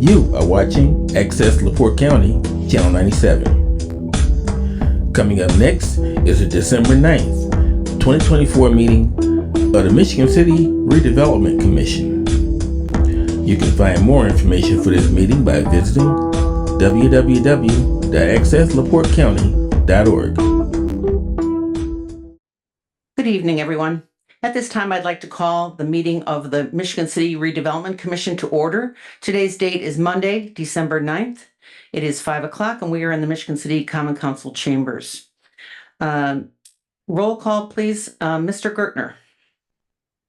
You are watching Access LaPorte County, Channel 97. Coming up next is the December 9th, 2024 meeting of the Michigan City Redevelopment Commission. You can find more information for this meeting by visiting www.accesslaportecounty.org. Good evening, everyone. At this time, I'd like to call the meeting of the Michigan City Redevelopment Commission to order. Today's date is Monday, December 9th. It is 5 o'clock and we are in the Michigan City Common Council chambers. Roll call, please. Mr. Gertner.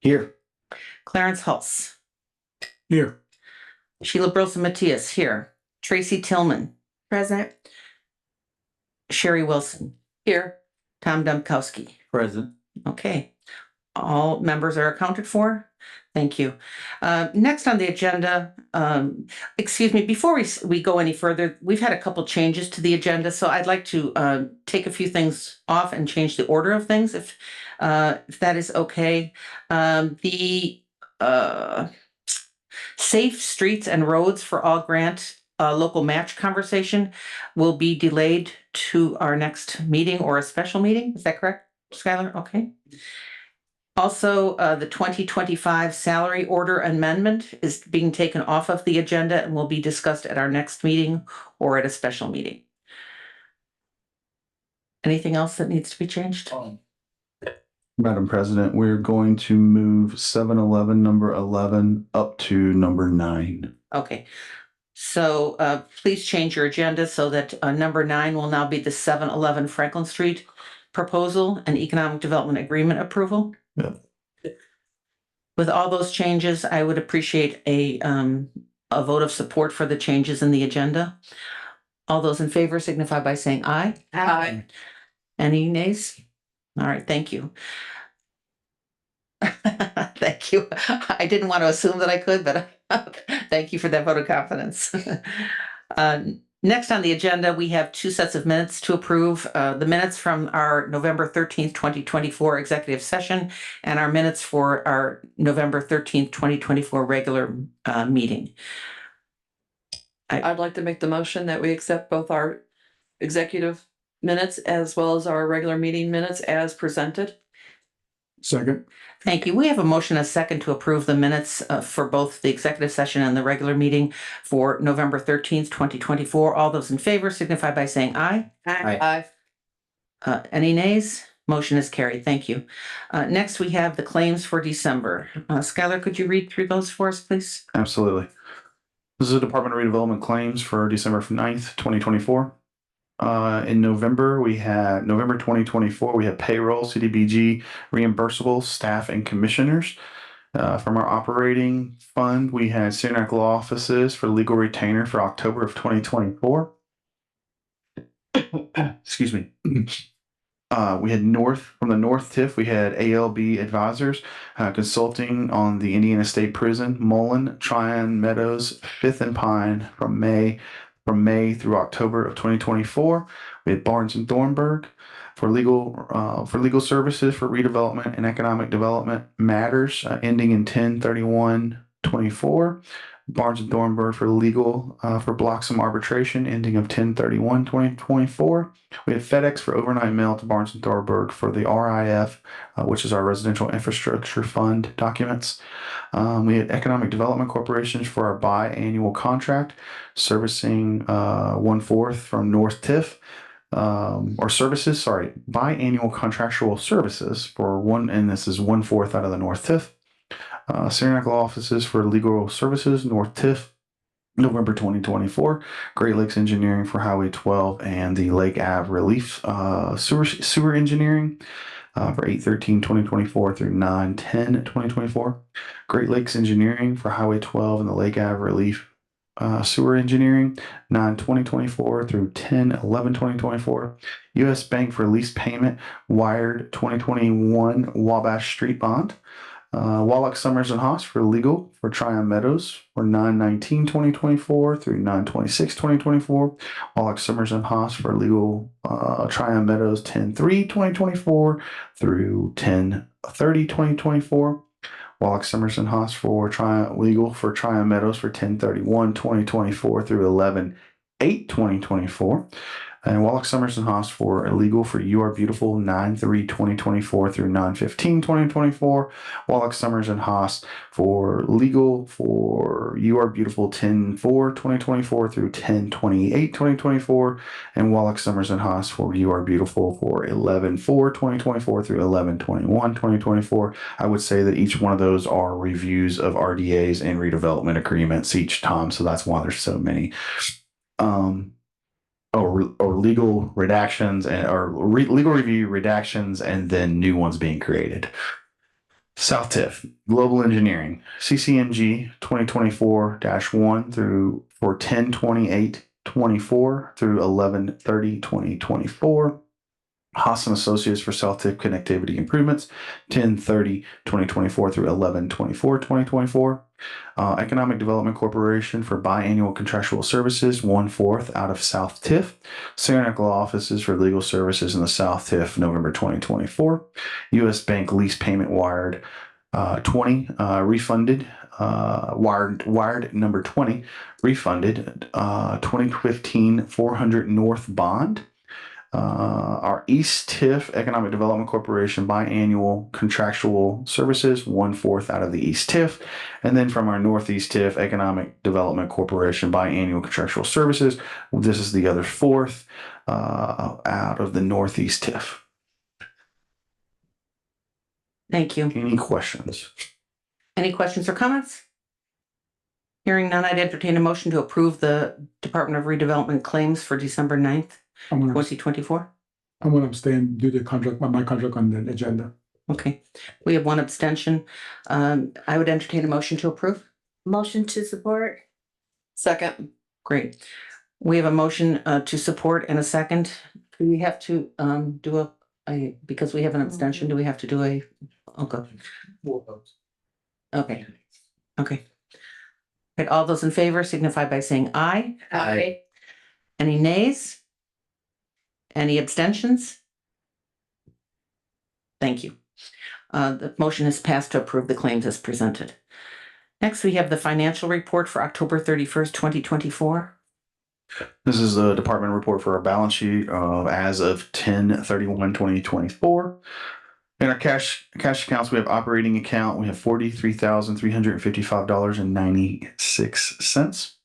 Here. Clarence Hulse. Here. Sheila Brilson-Matias here. Tracy Tillman. Present. Sherry Wilson. Here. Tom Domkowski. Present. Okay. All members are accounted for. Thank you. Next on the agenda, excuse me, before we go any further, we've had a couple changes to the agenda, so I'd like to take a few things off and change the order of things, if that is okay. The Safe Streets and Roads for All Grant local match conversation will be delayed to our next meeting or a special meeting. Is that correct, Skylar? Okay. Also, the 2025 salary order amendment is being taken off of the agenda and will be discussed at our next meeting or at a special meeting. Anything else that needs to be changed? Madam President, we're going to move 711 number 11 up to number 9. Okay. So please change your agenda so that number 9 will now be the 711 Franklin Street proposal and economic development agreement approval. Yeah. With all those changes, I would appreciate a vote of support for the changes in the agenda. All those in favor signify by saying aye. Aye. Any nays? All right, thank you. Thank you. I didn't want to assume that I could, but thank you for that vote of confidence. Next on the agenda, we have 2 sets of minutes to approve. The minutes from our November 13th, 2024 executive session and our minutes for our November 13th, 2024 regular meeting. I'd like to make the motion that we accept both our executive minutes as well as our regular meeting minutes as presented. Second. Thank you. We have a motion, a second, to approve the minutes for both the executive session and the regular meeting for November 13th, 2024. All those in favor signify by saying aye. Aye. Any nays? Motion is carried. Thank you. Next, we have the claims for December. Skylar, could you read through those for us, please? Absolutely. This is the Department of Redevelopment claims for December 9th, 2024. In November 2024, we had payroll, CDBG, reimbursables, staff, and commissioners. From our operating fund, we had Saranac Law Offices for legal retainer for October of 2024. Excuse me. We had from the North TIF, we had ALB Advisors consulting on the Indiana State Prison, Mullen, Tryon, Meadows, Fifth and Pine from May through October of 2024. We had Barnes and Thornburg for legal services for redevelopment and economic development matters ending in 10/31/24. Barnes and Thornburg for legal for Bloxham arbitration ending of 10/31/2024. We had FedEx for overnight mail to Barnes and Thornburg for the RIF, which is our Residential Infrastructure Fund documents. We had Economic Development Corporations for our biannual contract servicing 1/4 from North TIF. Biannual contractual services for and this is 1/4 out of the North TIF. Saranac Law Offices for legal services, North TIF, November 2024. Great Lakes Engineering for Highway 12 and the Lake Ave Relief sewer engineering for 8/13/2024 through 9/10/2024. Great Lakes Engineering for Highway 12 and the Lake Ave Relief sewer engineering 9/2024 through 10/11/2024. U.S. Bank for lease payment wired 2021 Wabash Street bond. Wallach Summers and Haas for legal for Tryon Meadows for 9/19/2024 through 9/26/2024. Wallach Summers and Haas for legal Tryon Meadows 10/3/2024 through 10/30/2024. Wallach Summers and Haas for legal for Tryon Meadows for 10/31/2024 through 11/8/2024. And Wallach Summers and Haas for legal for You Are Beautiful 9/3/2024 through 9/15/2024. Wallach Summers and Haas for legal for You Are Beautiful 10/4/2024 through 10/28/2024. And Wallach Summers and Haas for You Are Beautiful for 11/4/2024 through 11/21/2024. I would say that each one of those are reviews of RDAs and redevelopment agreements each time, so that's why there's so many. Or legal redactions legal review redactions and then new ones being created. South TIF, Global Engineering, CCNG 2024-1 through for 10/28/24 through 11/30/2024. Haas and Associates for South TIF Connectivity Improvements, 10/30/2024 through 11/24/2024. Economic Development Corporation for biannual contractual services, 1/4 out of South TIF. Saranac Law Offices for legal services in the South TIF, November 2024. U.S. Bank Lease Payment Wired 20 refunded. Wired number 20 refunded. 2015 400 North Bond. Our East TIF Economic Development Corporation biannual contractual services, 1/4 out of the East TIF. And then from our Northeast TIF Economic Development Corporation biannual contractual services, this is the other 1/4 out of the Northeast TIF. Thank you. Any questions? Any questions or comments? Hearing none, I'd entertain a motion to approve the Department of Redevelopment claims for December 9th, 2024. I'm gonna abstain due to my contract on the agenda. Okay, we have one abstention. I would entertain a motion to approve. Motion to support. Second. Great. We have a motion to support and a second. Do we have to do because we have an abstention, do we have to do a, okay. Okay. Okay. Right, all those in favor signify by saying aye. Aye. Any nays? Any abstentions? Thank you. The motion is passed to approve the claims as presented. Next, we have the financial report for October 31st, 2024. This is the department report for our balance sheet as of 10/31/2024. In our cash accounts, we have operating account. We have $43,355.96.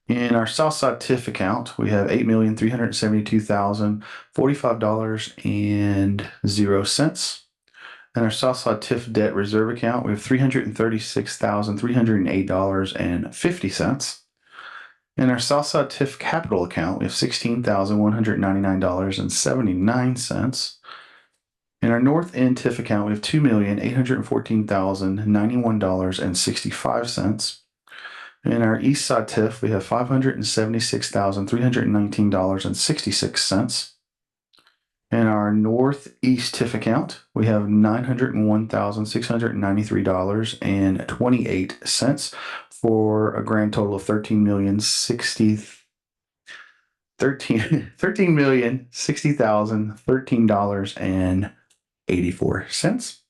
In our Southside TIF account, we have $8,372,045.00. In our Southside TIF debt reserve account, we have $336,308.50. In our Southside TIF capital account, we have $16,199.79. In our North End TIF account, we have $2,814,091.65. In our East Side TIF, we have $576,319.66. In our Northeast TIF account, we have $901,693.28 for a grand total of $13,060,013.84.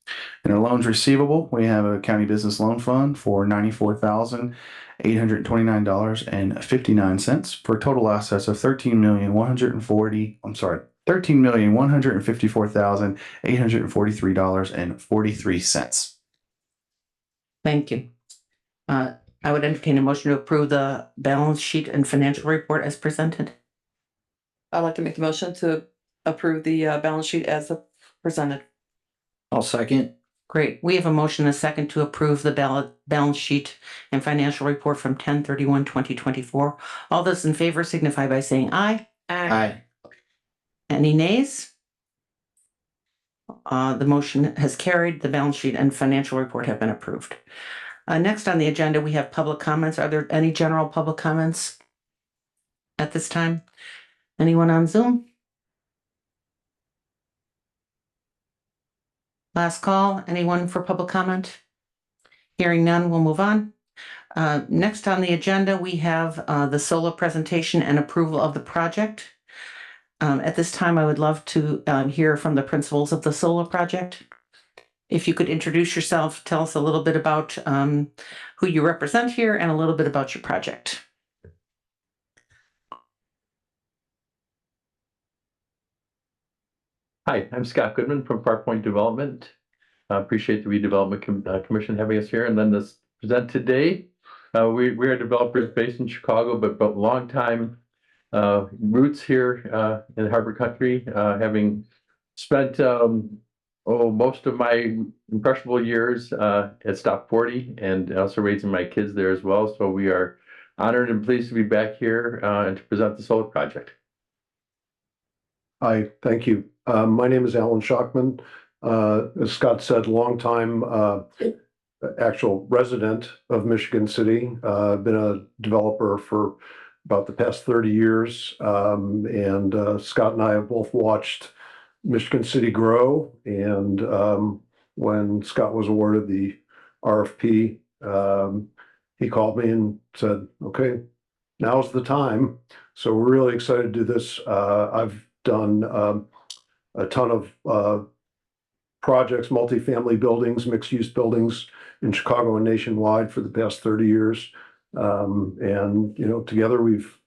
In our loans receivable, we have a county business loan fund for $94,829.59 for total assets of $13,154,843.43. Thank you. I would entertain a motion to approve the balance sheet and financial report as presented. I'd like to make the motion to approve the balance sheet as presented. I'll second. Great. We have a motion and a second to approve the balance sheet and financial report from 10/31/2024. All those in favor signify by saying aye. Aye. Any nays? The motion has carried. The balance sheet and financial report have been approved. Next on the agenda, we have public comments. Are there any general public comments at this time? Anyone on Zoom? Last call. Anyone for public comment? Hearing none, we'll move on. Next on the agenda, we have the SOLA presentation and approval of the project. At this time, I would love to hear from the principals of the SOLA project. if you could introduce yourself, tell us a little bit about who you represent here and a little bit about your project. Hi, I'm Scott Goodman from Far Point Development. I appreciate the Redevelopment Commission having us here. And then this present today, we're developers based in Chicago, but long time roots here in Harbor Country, having spent most of my impressionable years at Stop 40 and also raising my kids there as well. So we are honored and pleased to be back here and to present the solar project. Hi, thank you. My name is Alan Schockman. As Scott said, longtime actual resident of Michigan City. I've been a developer for about the past 30 years. And Scott and I have both watched Michigan City grow. And when Scott was awarded the RFP, he called me and said, okay, now's the time. So we're really excited to do this. I've done a ton of projects, multifamily buildings, mixed-use buildings in Chicago and nationwide for the past 30 years. And, you know, together we've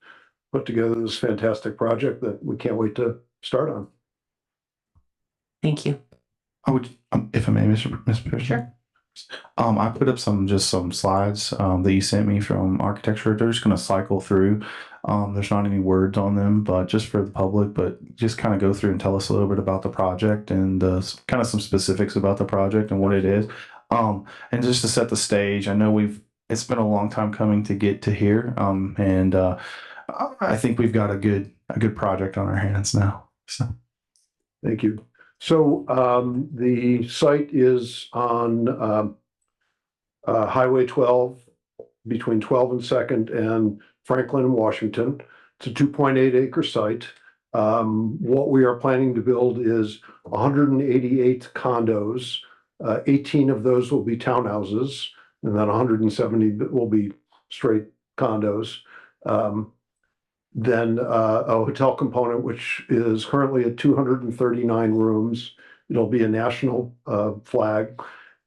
put together this fantastic project that we can't wait to start on. Thank you. I would, if I may, Mr. Pearson. Sure. I put up some slides that you sent me from architecture. They're just going to cycle through. There's not any words on them, but just for the public, but just kind of go through and tell us a little bit about the project and kind of some specifics about the project and what it is. And just to set the stage, I know it's been a long time coming to get to here. And I think we've got a good project on our hands now. So. Thank you. So the site is on Highway 12 between 12 and 2nd and Franklin and Washington. It's a 2.8 acre site. What we are planning to build is 188 condos. 18 of those will be townhouses, and then 170 will be straight condos. Then a hotel component, which is currently at 239 rooms. It'll be a national flag.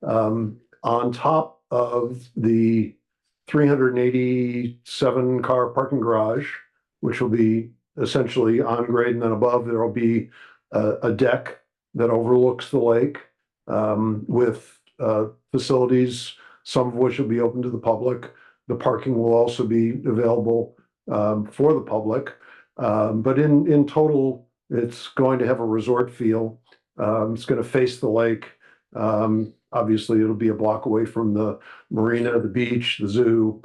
On top of the 387 car parking garage, which will be essentially on grade, and then above there will be a deck that overlooks the lake with facilities, some of which will be open to the public. The parking will also be available for the public, but in total, it's going to have a resort feel. It's going to face the lake. Obviously, it'll be a block away from the marina, the beach, the zoo.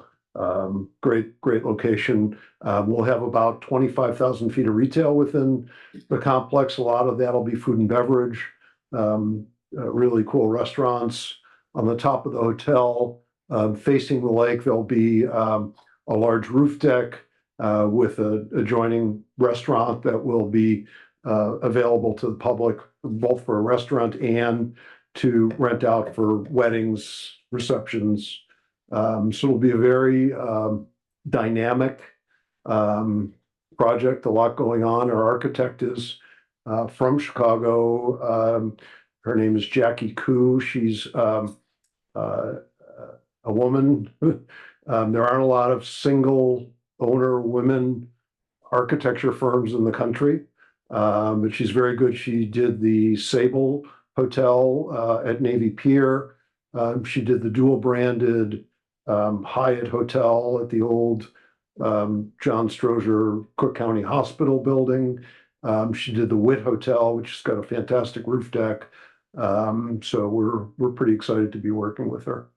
Great location. We'll have about 25,000 feet of retail within the complex. A lot of that'll be food and beverage. Really cool restaurants. On the top of the hotel, facing the lake, there'll be a large roof deck with an adjoining restaurant that will be available to the public, both for a restaurant and to rent out for weddings, receptions. So it'll be a very dynamic project, a lot going on. Our architect is from Chicago. Her name is Jackie Koo. She's a woman. There aren't a lot of single owner women architecture firms in the country, but she's very good. She did the Sable Hotel at Navy Pier. She did the dual branded Hyatt Hotel at the old John Strozier Cook County Hospital building. She did the Witt Hotel, which has got a fantastic roof deck. So we're pretty excited to be working with her.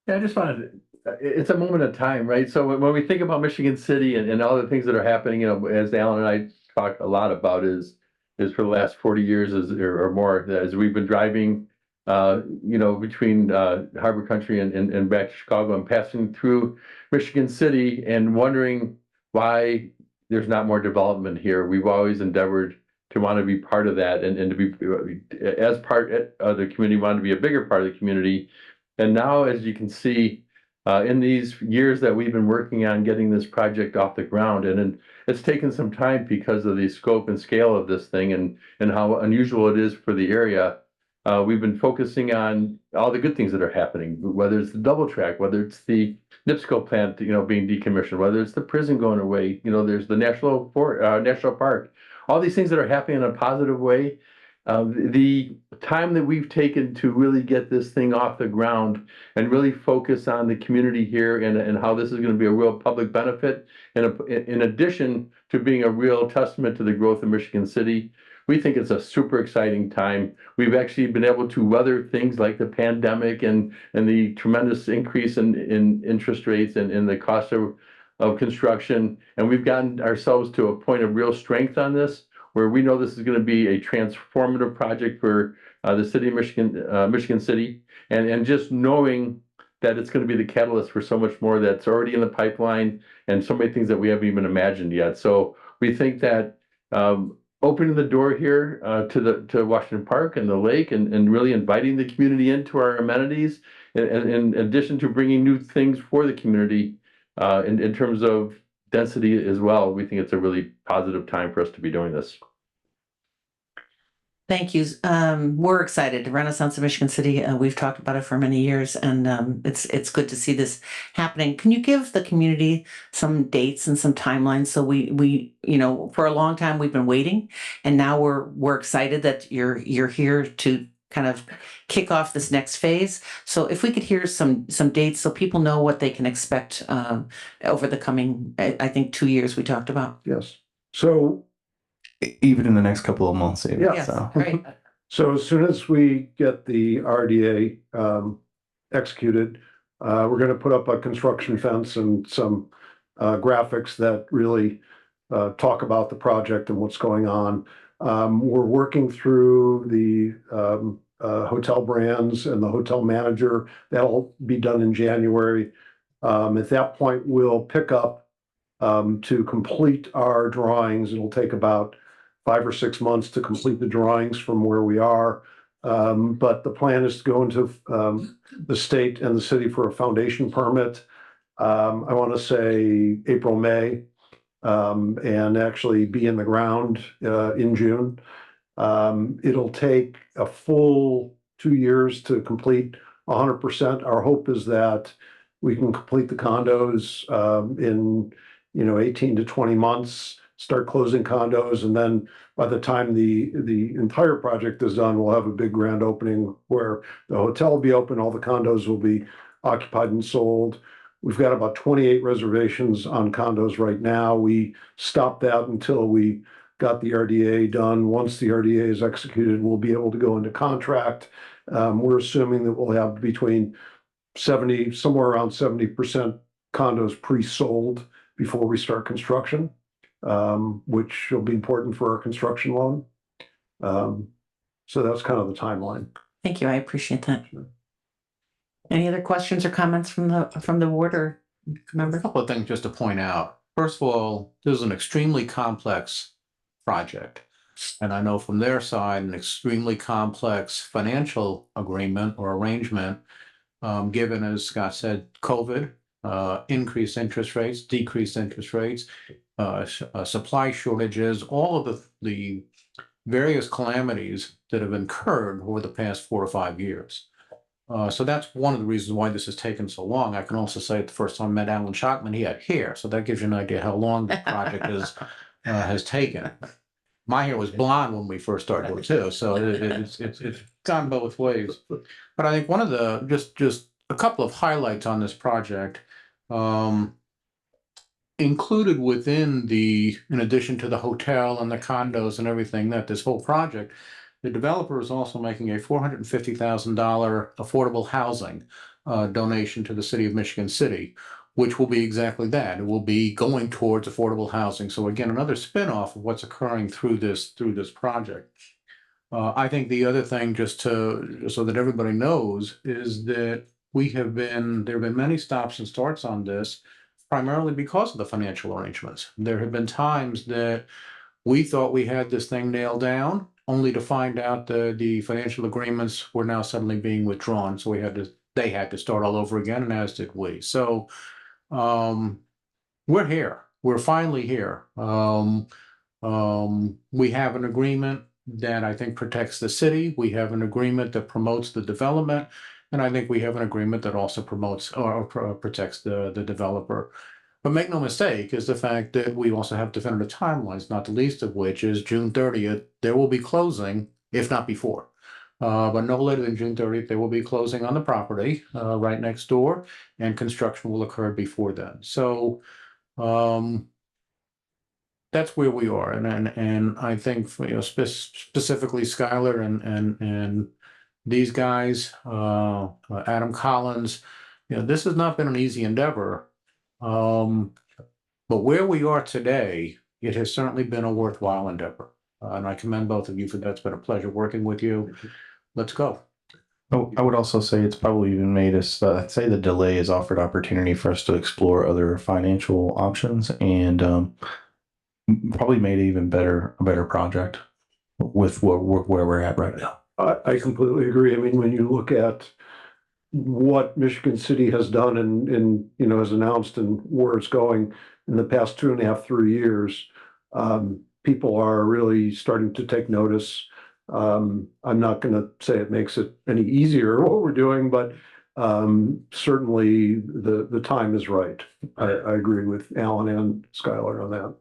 Yeah, I just wanted it's a moment of time, right? So when we think about Michigan City and all the things that are happening, you know, as Alan and I talk a lot about is for the last 40 years or more, as we've been driving, you know, between Harbor Country and back to Chicago and passing through Michigan City and wondering why there's not more development here. We've always endeavored to want to be part of that and to be as part of the community, want to be a bigger part of the community. And now, as you can see, in these years that we've been working on getting this project off the ground, and it's taken some time because of the scope and scale of this thing and how unusual it is for the area. We've been focusing on all the good things that are happening, whether it's the double track, whether it's the NIPSCO plant, being decommissioned, whether it's the prison going away, there's the national park, all these things that are happening in a positive way. The time that we've taken to really get this thing off the ground and really focus on the community here and how this is going to be a real public benefit, and in addition to being a real testament to the growth of Michigan City, we think it's a super exciting time. We've actually been able to weather things like the pandemic and the tremendous increase in interest rates and in the cost of construction. And we've gotten ourselves to a point of real strength on this, where we know this is going to be a transformative project for the city of Michigan City. And just knowing that it's going to be the catalyst for so much more that's already in the pipeline and so many things that we haven't even imagined yet. So we think that opening the door here to Washington Park and the lake and really inviting the community into our amenities, and in addition to bringing new things for the community in terms of density as well, we think it's a really positive time for us to be doing this. Thank you. We're excited. Renaissance of Michigan City. We've talked about it for many years, and it's good to see this happening. Can you give the community some dates and some timelines? So we for a long time we've been waiting, and now we're excited that you're here to kind of kick off this next phase. So if we could hear some dates so people know what they can expect over the coming, I think 2 years we talked about. Yes. So Even in the next couple of months, even. Yeah. Yes, So. right. So as soon as we get the RDA executed, we're going to put up a construction fence and some graphics that really talk about the project and what's going on. We're working through the hotel brands and the hotel manager. That'll be done in January. At that point, we'll pick up to complete our drawings. It'll take about 5 or 6 months to complete the drawings from where we are. But the plan is to go into the state and the city for a foundation permit. I want to say April, May, and actually be in the ground in June. It'll take a full 2 years to complete 100%. Our hope is that we can complete the condos in 18 to 20 months, start closing condos, and then by the time the entire project is done, we'll have a big grand opening where the hotel will be open, all the condos will be occupied and sold. We've got about 28 reservations on condos right now. We stopped that until we got the RDA done. Once the RDA is executed, we'll be able to go into contract. We're assuming that we'll have between somewhere around 70% condos pre-sold before we start construction, which will be important for our construction loan. So that's kind of the timeline. Thank you. I appreciate that. Any other questions or comments from the board or A member? couple of things just to point out. First of all, this is an extremely complex project. And I know from their side, an extremely complex financial agreement or arrangement, given, as Scott said, COVID, increased interest rates, decreased interest rates, supply shortages, all of the various calamities that have incurred over the past 4 or 5 years. So that's one of the reasons why this has taken so long. I can also say the first time I met Alan Schockman, he had hair. So that gives you an idea how long the project has taken. My hair was blonde when we first started too. So it's gone both ways. But I think one of the, just a couple of highlights on this project, included within in addition to the hotel and the condos and everything, that this whole project, the developer is also making a $450,000 affordable housing donation to the city of Michigan City, which will be exactly that. It will be going towards affordable housing. So again, another spinoff of what's occurring through this project. I think the other thing, just so that everybody knows, is that there have been many stops and starts on this, primarily because of the financial arrangements. There have been times that we thought we had this thing nailed down, only to find out that the financial agreements were now suddenly being withdrawn. So they had to start all over again, and as did we. So we're here. We're finally here. We have an agreement that I think protects the city. We have an agreement that promotes the development. And I think we have an agreement that also promotes or protects the developer. But make no mistake, is the fact that we also have definitive timelines, not the least of which is June 30th. There will be closing, if not before. But no later than June 30th, they will be closing on the property right next door, and construction will occur before then. So that's where we are, and I think specifically Skylar and these guys, Adam Collins, this has not been an easy endeavor. But where we are today, it has certainly been a worthwhile endeavor. And I commend both of you for that. It's been a pleasure working with you. Let's go. Oh, I would also say it's probably even made us, I'd say the delay has offered opportunity for us to explore other financial options and probably made it even a better project with where we're at right now. I completely agree. I mean, when you look at what Michigan City has done and has announced and where it's going in the past 2.5, 3 years, people are really starting to take notice. I'm not going to say it makes it any easier what we're doing, but certainly the time is right. I agree with Alan and Skylar on that.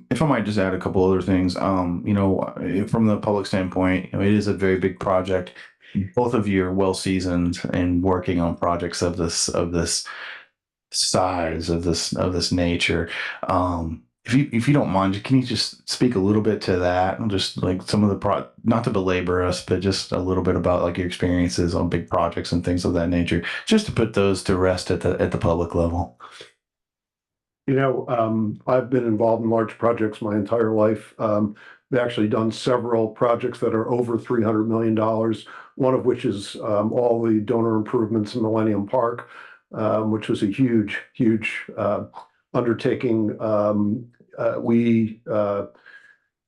If I might just add a couple other things, from the public standpoint, it is a very big project. Both of you are well seasoned in working on projects of this size, of this nature. If you don't mind, can you just speak a little bit to that, and just like some of the not to belabor us, but just a little bit about like your experiences on big projects and things of that nature, just to put those to rest at the public level. I've been involved in large projects my entire life. We've actually done several projects that are over $300 million, one of which is all the donor improvements in Millennium Park, which was a huge, huge undertaking. We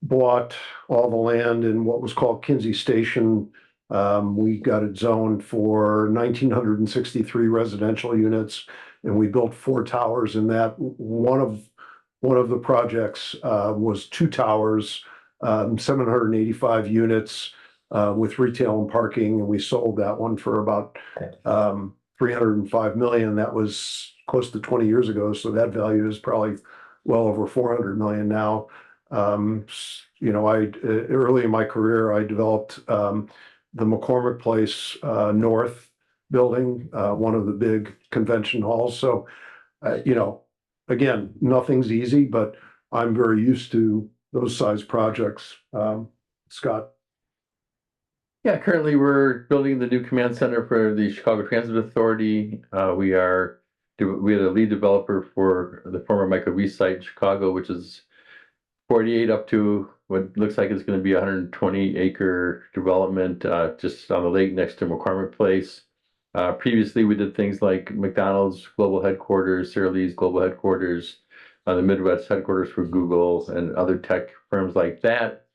bought all the land in what was called Kinsey Station. We got it zoned for 1,963 residential units, and we built 4 towers in that. One of the projects was 2 towers, 785 units with retail and parking, and we sold that one for about $305 million. That was close to 20 years ago, so that value is probably well over $400 million now. Early in my career, I developed the McCormick Place North building, one of the big convention halls. So, again, nothing's easy, but I'm very used to those size projects. Scott. Yeah, currently we're building the new command center for the Chicago Transit Authority. We had a lead developer for the former Michael Reese site in Chicago, which is 48 up to what looks like it's going to be 120-acre development just on the lake next to McCormick Place. Previously, we did things like McDonald's global headquarters, Sara Lee's global headquarters, the Midwest headquarters for Google and other tech firms like that.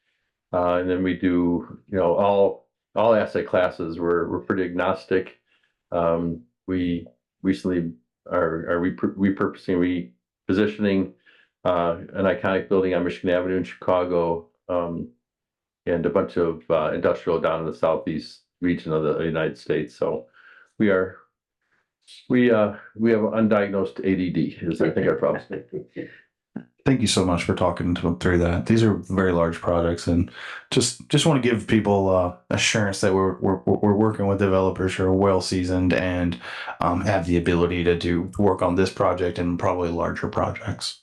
And then we do, all asset classes. We're pretty agnostic. We recently are repurposing, repositioning an iconic building on Michigan Avenue in Chicago, and a bunch of industrial down in the southeast region of the United States. So we have undiagnosed ADD is I think our problem. Thank you so much for talking through that. These are very large projects, and just want to give people assurance that we're working with developers who are well seasoned and have the ability to work on this project and probably larger projects.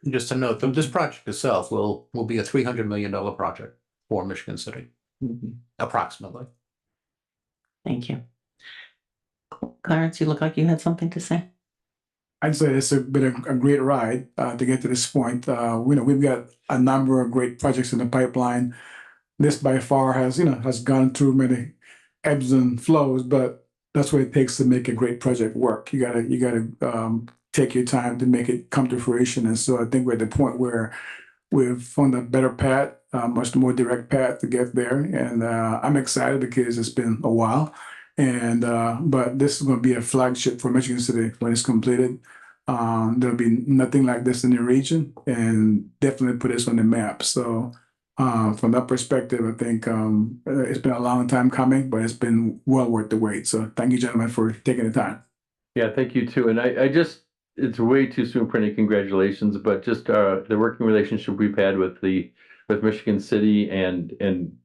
Just to note, this project itself will be a $300 million project for Michigan City, approximately. Thank you. Clarence, you look like you had something to say. I'd say it's been a great ride to get to this point. We've got a number of great projects in the pipeline. This by far has gone through many ebbs and flows, but that's what it takes to make a great project work. You gotta take your time to make it come to fruition. And so I think we're at the point where we've found a better path, much more direct path to get there. And I'm excited because it's been a while. And but this is going to be a flagship for Michigan City when it's completed. There'll be nothing like this in the region, and definitely put us on the map. So From that perspective, I think it's been a long time coming, but it's been well worth the wait. So thank you, gentlemen, for taking the time. Yeah, thank you too. And I just, it's way too soon for any congratulations, but just the working relationship we've had with Michigan City and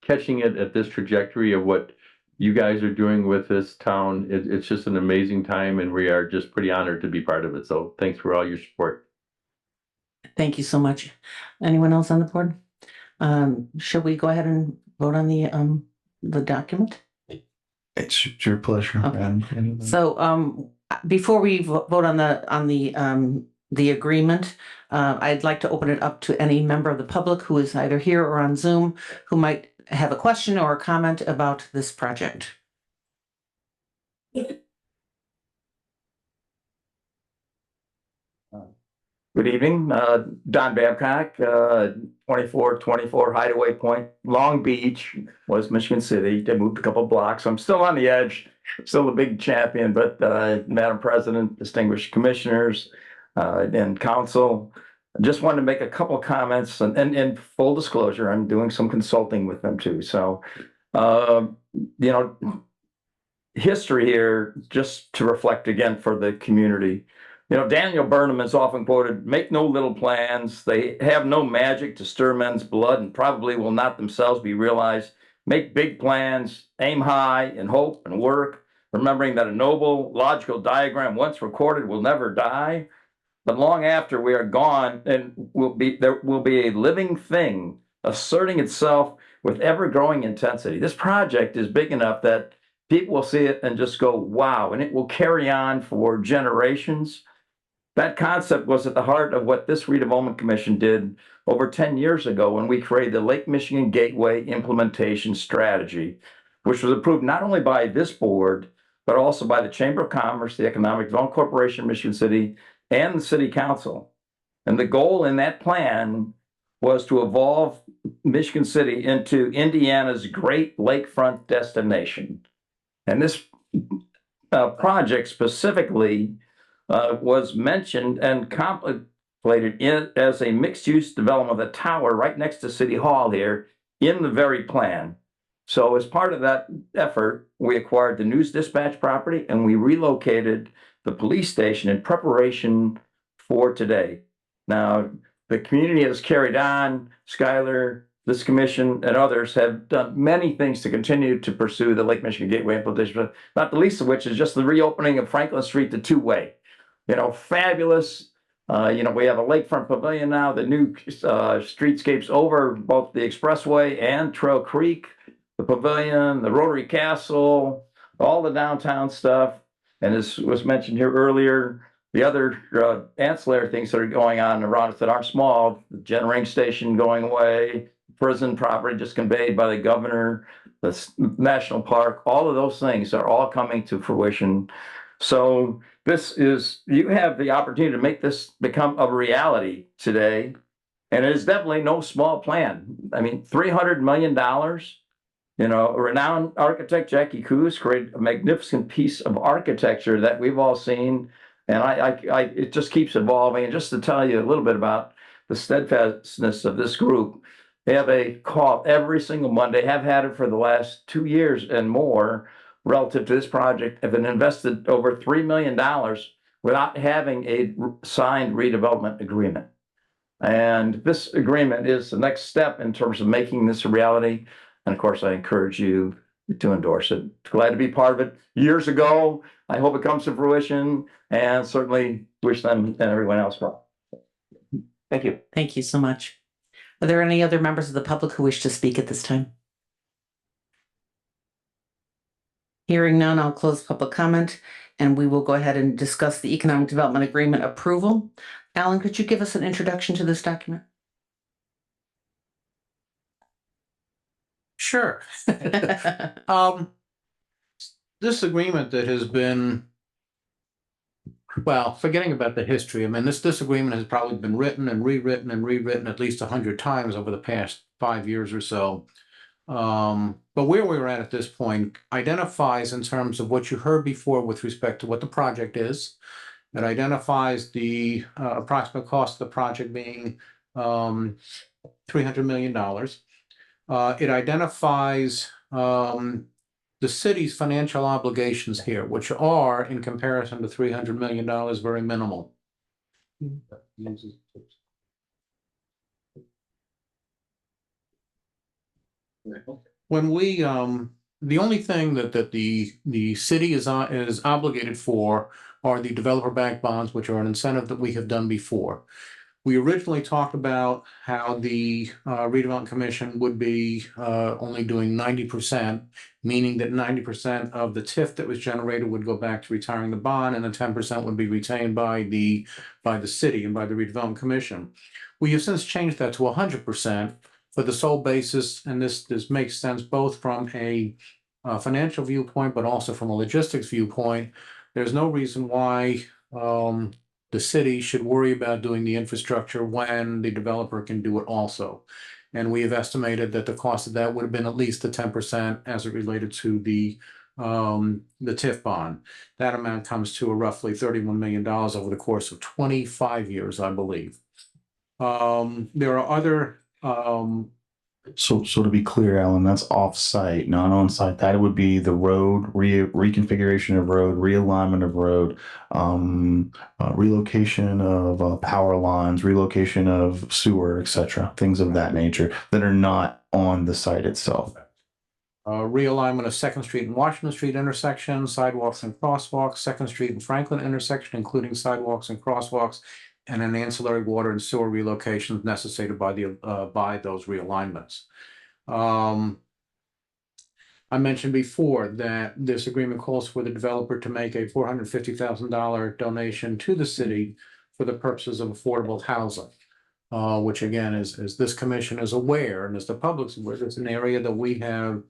catching it at this trajectory of what you guys are doing with this town, it's just an amazing time, and we are just pretty honored to be part of it. So thanks for all your support. Thank you so much. Anyone else on the board? Shall we go ahead and vote on the document? It's your pleasure, Okay. Madam. So, before we vote on the agreement, I'd like to open it up to any member of the public who is either here or on Zoom who might have a question or a comment about this project. Good evening, Don Babcock, 2424 Hideaway Point, Long Beach, was Michigan City. They moved a couple blocks. I'm still on the edge, still a big champion, but Madam President, distinguished commissioners, and council, I just wanted to make a couple comments, and full disclosure, I'm doing some consulting with them too. So, history here, just to reflect again for the community. Daniel Burnham is often quoted, make no little plans. They have no magic to stir men's blood and probably will not themselves be realized. Make big plans, aim high and hope and work, remembering that a noble, logical diagram once recorded will never die. But long after we are gone, and there will be a living thing asserting itself with ever-growing intensity. This project is big enough that people will see it and just go, wow, and it will carry on for generations. That concept was at the heart of what this Redevelopment Commission did over 10 years ago when we created the Lake Michigan Gateway Implementation Strategy, which was approved not only by this board, but also by the Chamber of Commerce, the Economic Development Corporation of Michigan City, and the City Council. And the goal in that plan was to evolve Michigan City into Indiana's great lakefront destination. And this project specifically was mentioned and contemplated as a mixed-use development of a tower right next to City Hall here in the very plan. So as part of that effort, we acquired the news dispatch property and we relocated the police station in preparation for today. Now, the community has carried on. Schuyler, this commission, and others have done many things to continue to pursue the Lake Michigan Gateway implementation, not the least of which is just the reopening of Franklin Street to two-way. Fabulous. We have a lakefront pavilion now, the new streetscapes over both the expressway and Trail Creek, the pavilion, the Rotary Castle, all the downtown stuff. And as was mentioned here earlier, the other ancillary things that are going on around us that aren't small, the generating station going away, prison property just conveyed by the governor, the national park, all of those things are all coming to fruition. So you have the opportunity to make this become a reality today. And it is definitely no small plan. I mean, $300 million, renowned architect Jackie Coos created a magnificent piece of architecture that we've all seen. And it just keeps evolving. And just to tell you a little bit about the steadfastness of this group, they have a call every single Monday, have had it for the last 2 years and more, relative to this project, have been invested over $3 million without having a signed redevelopment agreement. And this agreement is the next step in terms of making this a reality. And of course, I encourage you to endorse it. Glad to be part of it years ago. I hope it comes to fruition, and certainly wish them and everyone else well. Thank you. Thank you so much. Are there any other members of the public who wish to speak at this time? Hearing none, I'll close public comment and we will go ahead and discuss the Economic Development Agreement approval. Alan, could you give us an introduction to this document? Sure. This agreement that has been, well, forgetting about the history, I mean, this agreement has probably been written and rewritten at least 100 times over the past 5 years or so. But where we're at this point identifies in terms of what you heard before with respect to what the project is. It identifies the approximate cost of the project being $300 million. It identifies the city's financial obligations here, which are, in comparison to $300 million, very minimal. When we, the only thing that the city is obligated for are the developer backed bonds, which are an incentive that we have done before. We originally talked about how the redevelopment commission would be only doing 90%, meaning that 90% of the TIF that was generated would go back to retiring the bond, and the 10% would be retained by the city and by the redevelopment commission. We have since changed that to 100% for the sole basis, and this makes sense both from a financial viewpoint, but also from a logistics viewpoint. There's no reason why the city should worry about doing the infrastructure when the developer can do it also. And we have estimated that the cost of that would have been at least the 10% as it related to the TIF bond. That amount comes to a roughly $31 million over the course of 25 years, I believe. There are other So to be clear, Alan, that's off-site, not on-site. That would be the road reconfiguration of road, realignment of road, relocation of power lines, relocation of sewer, etc. Things of that nature that are not on the site itself. Realignment of 2nd Street and Washington Street intersection, sidewalks and crosswalks, 2nd Street and Franklin intersection, including sidewalks and crosswalks, and an ancillary water and sewer relocations necessitated by those realignments. I mentioned before that this agreement calls for the developer to make a $450,000 donation to the city for the purposes of affordable housing, which again, as this commission is aware and as the public's aware, it's an area that we have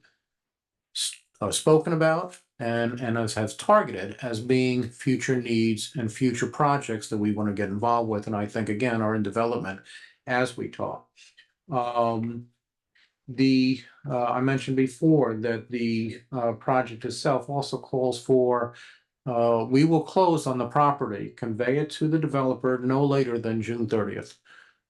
spoken about and as has targeted as being future needs and future projects that we want to get involved with, and I think again are in development as we talk. I mentioned before that the project itself also calls for we will close on the property, convey it to the developer no later than June 30th.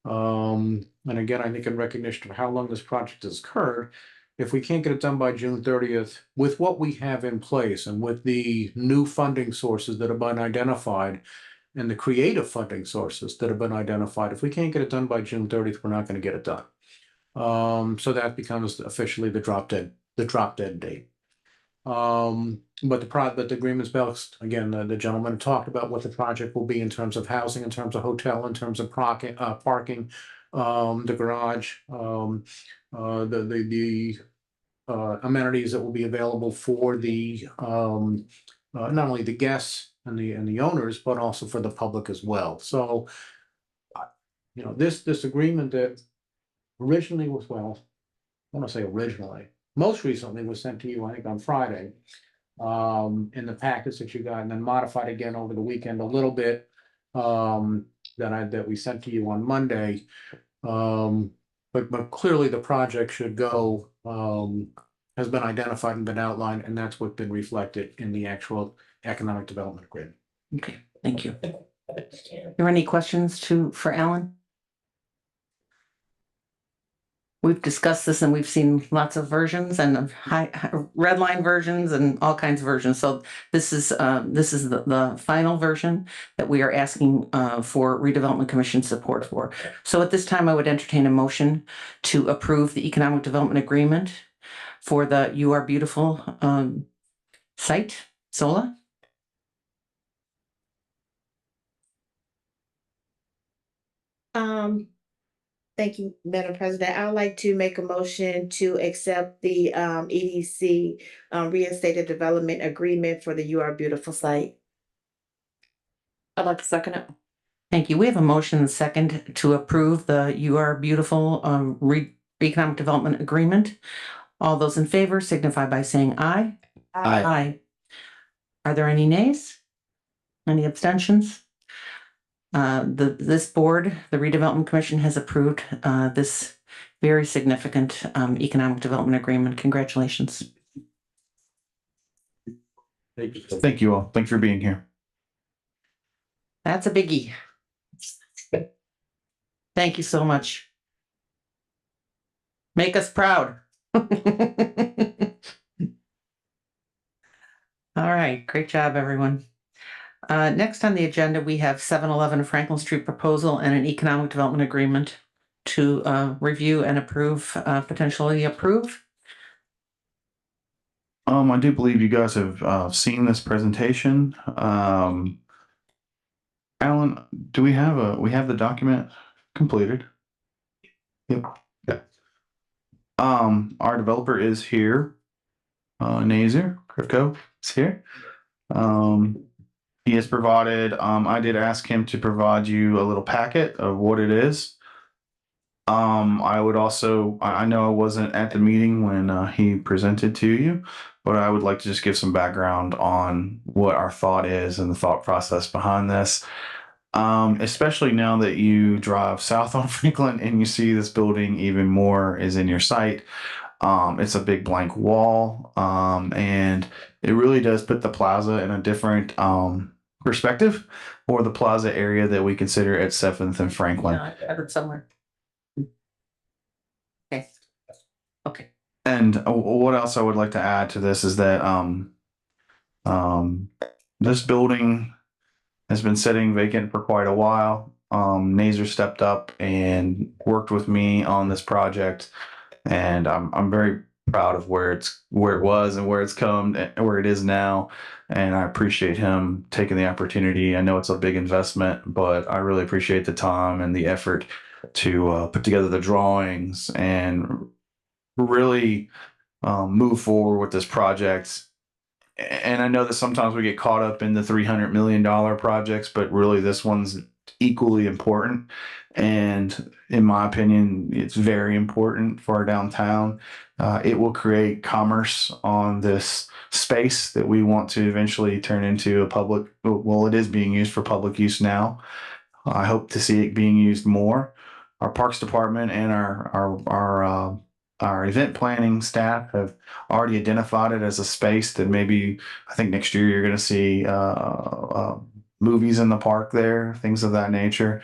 And again, I think in recognition of how long this project has occurred, if we can't get it done by June 30th, with what we have in place and with the new funding sources that have been identified and the creative funding sources that have been identified, if we can't get it done by June 30th, we're not going to get it done. So that becomes officially the drop dead date. But the agreement's based, again, the gentleman talked about what the project will be in terms of housing, in terms of hotel, in terms of parking, the garage, the amenities that will be available for the not only the guests and the owners, but also for the public as well. So, this agreement that originally was, well, I want to say originally, most recently was sent to you, I think, on Friday, in the packets that you got, and then modified again over the weekend a little bit, that we sent to you on Monday. But clearly the project should go, has been identified and been outlined, and that's what's been reflected in the actual economic development agreement. Okay, thank you. Are there any questions for Alan? We've discussed this and we've seen lots of versions and red line versions and all kinds of versions. So this is the final version that we are asking for Redevelopment Commission support for. So at this time, I would entertain a motion to approve the Economic Development Agreement for the You Are Beautiful site, SOLA. Thank you, Madam President. I'd like to make a motion to accept the EDC reinstated development agreement for the You Are Beautiful site. I'd like to second it. Thank you. We have a motion and second to approve the You Are Beautiful Economic Development Agreement. All those in favor signify by saying aye. Aye. Aye. Are there any nays? Any abstentions? This board, the Redevelopment Commission, has approved this very significant economic development agreement. Congratulations. Thank you all. Thanks for being here. That's a biggie. Thank you so much. Make us proud. All right, great job, everyone. Next on the agenda, we have 711 Franklin Street proposal and an economic development agreement to review and approve, potentially approve. I do believe you guys have seen this presentation. Alan, do we have the document completed? Yep. Yeah. Our developer is here. Nazir Krivko is here. He has provided, I did ask him to provide you a little packet of what it is. I would also, I know I wasn't at the meeting when he presented to you, but I would like to just give some background on what our thought is and the thought process behind this. Especially now that you drive south on Franklin and you see this building even more is in your sight. It's a big blank wall, and it really does put the plaza in a different perspective, or the plaza area that we consider at 7th and Franklin. Yeah, I have it somewhere. Okay. Okay. And what else I would like to add to this is that this building has been sitting vacant for quite a while. Nazir stepped up and worked with me on this project, and I'm very proud of where it was and where it's come and where it is now. And I appreciate him taking the opportunity. I know it's a big investment, but I really appreciate the time and the effort to put together the drawings and really move forward with this project. And I know that sometimes we get caught up in the $300 million projects, but really this one's equally important. And in my opinion, it's very important for our downtown. It will create commerce on this space that we want to eventually turn into a public, well, it is being used for public use now. I hope to see it being used more. Our Parks Department and our event planning staff have already identified it as a space that maybe I think next year you're going to see movies in the park there, things of that nature.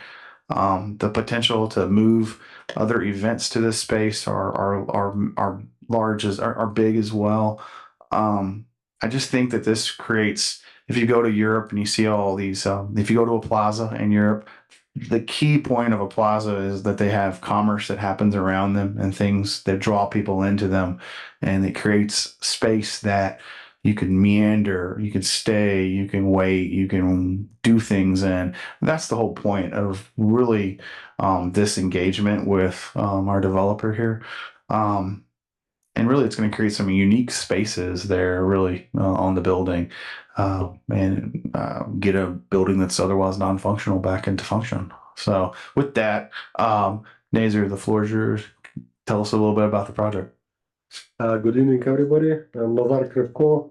The potential to move other events to this space are large are big as well. I just think that this creates. If you go to Europe and you see all these, if you go to a plaza in Europe, the key point of a plaza is that they have commerce that happens around them and things that draw people into them, and it creates space that you can meander, you can stay, you can wait, you can do things in. That's the whole point of really this engagement with our developer here. And really, it's going to create some unique spaces there, really, on the building, and get a building that's otherwise non-functional back into function. So, with that, Nazir, the floor is yours. Tell us a little bit about the project. Good evening, everybody. I'm Nazar Krivko.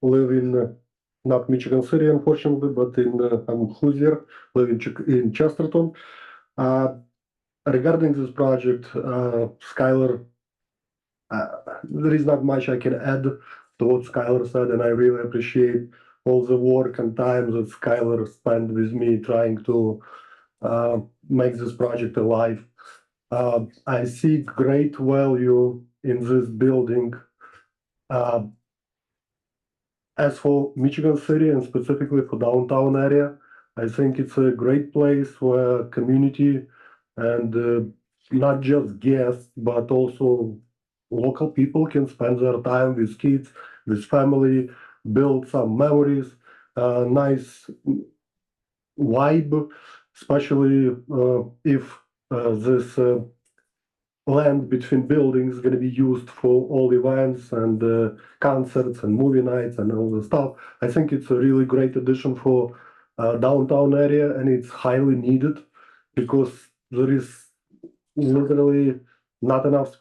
Live in not Michigan City, unfortunately, but I'm Hoosier, live in Chesterton. Regarding this project, Skylar, there is not much I can add to what Skylar said, and I really appreciate all the work and time that Skylar spent with me trying to make this project alive. I see great value in this building. As for Michigan City and specifically for downtown area, I think it's a great place where community and not just guests, but also local people can spend their time with kids, with family, build some memories, nice vibe, especially if this land between buildings is going to be used for all events and concerts and movie nights and all the stuff. I think it's a really great addition for downtown area, and it's highly needed because there is literally not enough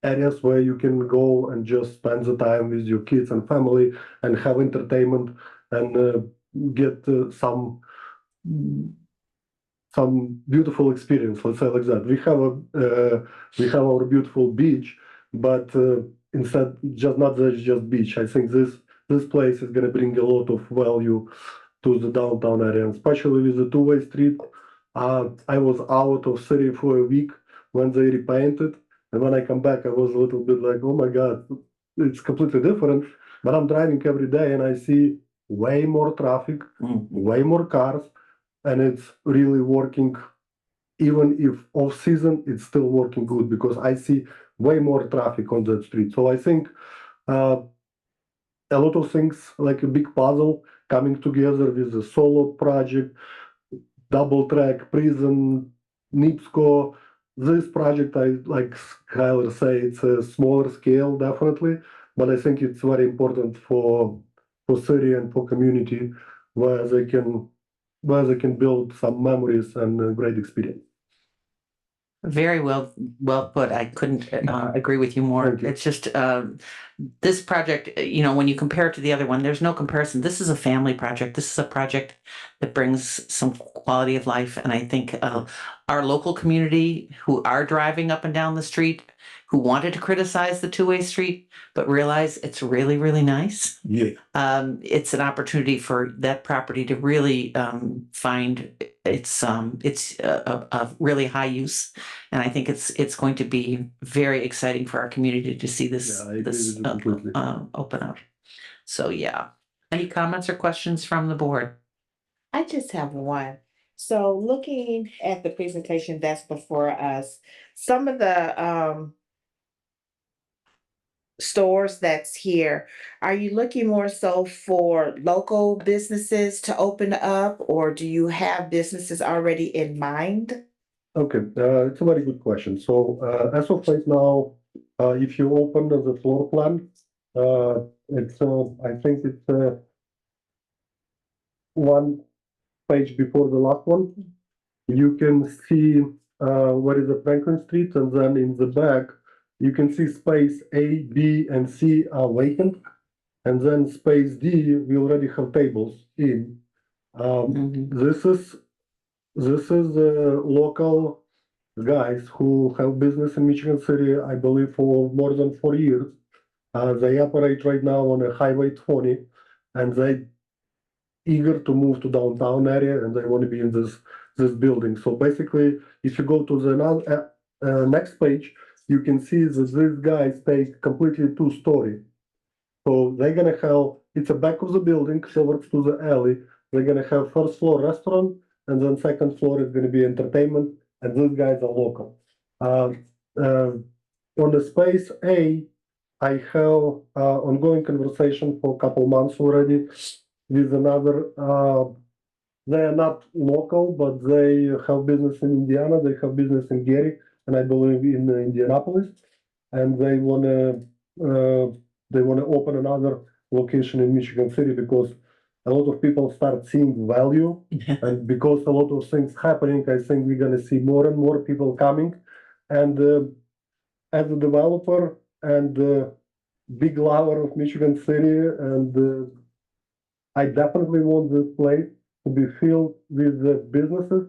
areas where you can go and just spend the time with your kids and family and have entertainment and get some beautiful experience. Let's say like that. We have our beautiful beach, but instead just not just beach. I think this place is going to bring a lot of value to the downtown area, and especially with the two-way street. I was out of city for a week when they repainted, And when I come back, I was a little bit like, oh my God, it's completely different. But I'm driving every day and I see way more traffic, way more cars, and it's really working. Even if off season, it's still working good because I see way more traffic on that street. So I think a lot of things like a big puzzle coming together with a solo project, double track, prison, NIPSCO. This project, I like Skyler say, it's a smaller scale, definitely, but I think it's very important for city and for community where they can build some memories and a great experience. Very well put. I couldn't agree with you more. Thank you. It's just this project, you know, when you compare it to the other one, there's no comparison. This is a family project. This is a project that brings some quality of life. And I think our local community who are driving up and down the street, who wanted to criticize the two-way street, but realize it's really, really nice. Yeah. It's an opportunity for that property to really find it's a really high use, and I think it's going to be very exciting for our community to see this Yeah, I agree this with you completely. open up. So yeah, any comments or questions from the board? I just have one. So looking at the presentation that's before us, some of the stores that's here, are you looking more so for local businesses to open up, or do you have businesses already in mind? Okay, it's a very good question. So as of right now, if you open the floor plan, it's I think it's one page before the last one. You can see where is the Franklin Street, and then in the back you can see space A, B, and C are vacant, and then space D we already have tables in. This is local guys who have business in Michigan City, I believe, for more than 4 years. They operate right now on a Highway 20, and they eager to move to downtown area, and they want to be in this building. So basically, if you go to the next page, you can see that these guys take completely two-story. So they're gonna have, it's the back of the building towards to the alley. They're gonna have first floor restaurant, and then second floor is gonna be entertainment, and these guys are local. On the space A, I have ongoing conversation for a couple months already with another. They are not local, but they have business in Indiana. They have business in Gary, and I believe in Indianapolis, and they wanna open another location in Michigan City because a lot of people start seeing value, and because a lot of things happening, I think we're gonna see more and more people coming. And as a developer and big lover of Michigan City, and I definitely want this place to be filled with the businesses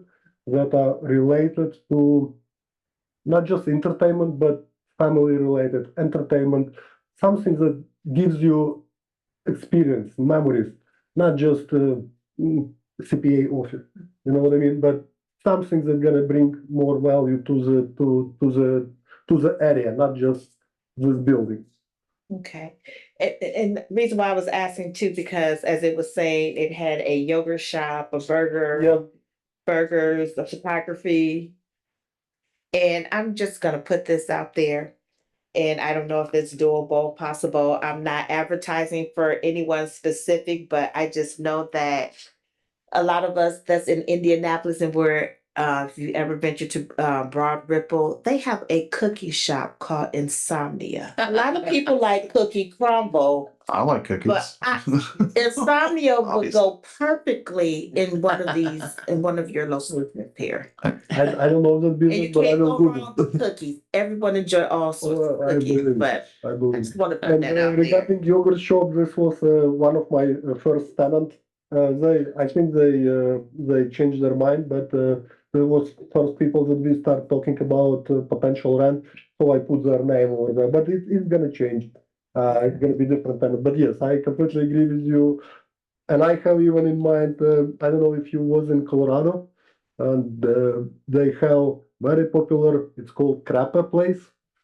that are related to not just entertainment, but family related entertainment, something that gives you experience, memories, not just CPA office, you know what I mean? But something that's gonna bring more value to the area, not just this building. Okay. And the reason why I was asking too, because as it was saying, it had a yogurt shop, a burger, burgers, a photography. And I'm just gonna put this out there. And I don't know if it's doable, possible. I'm not advertising for anyone specific, but I just know that a lot of us that's in Indianapolis and where if you ever venture to Broad Ripple, they have a cookie shop called Insomnia. A lot of people like Cookie Crumble, I like cookies. but Insomnia would go perfectly in one of these, in one of your locations here. I don't know the And business, you but I can't will go wrong Google. with cookies. Everyone enjoy all sorts of I cookies, believe. but I I believe. just want to put And that out there. regarding yogurt shop, this was one of my first tenants. I think they changed their mind, but there was first people that we start talking about potential rent, so I put their name over there. But it's gonna change. It's gonna be different tenant. But yes, I completely agree with you. And I have even in mind. I don't know if you was in Colorado, and they have very popular. It's called Crapper Place.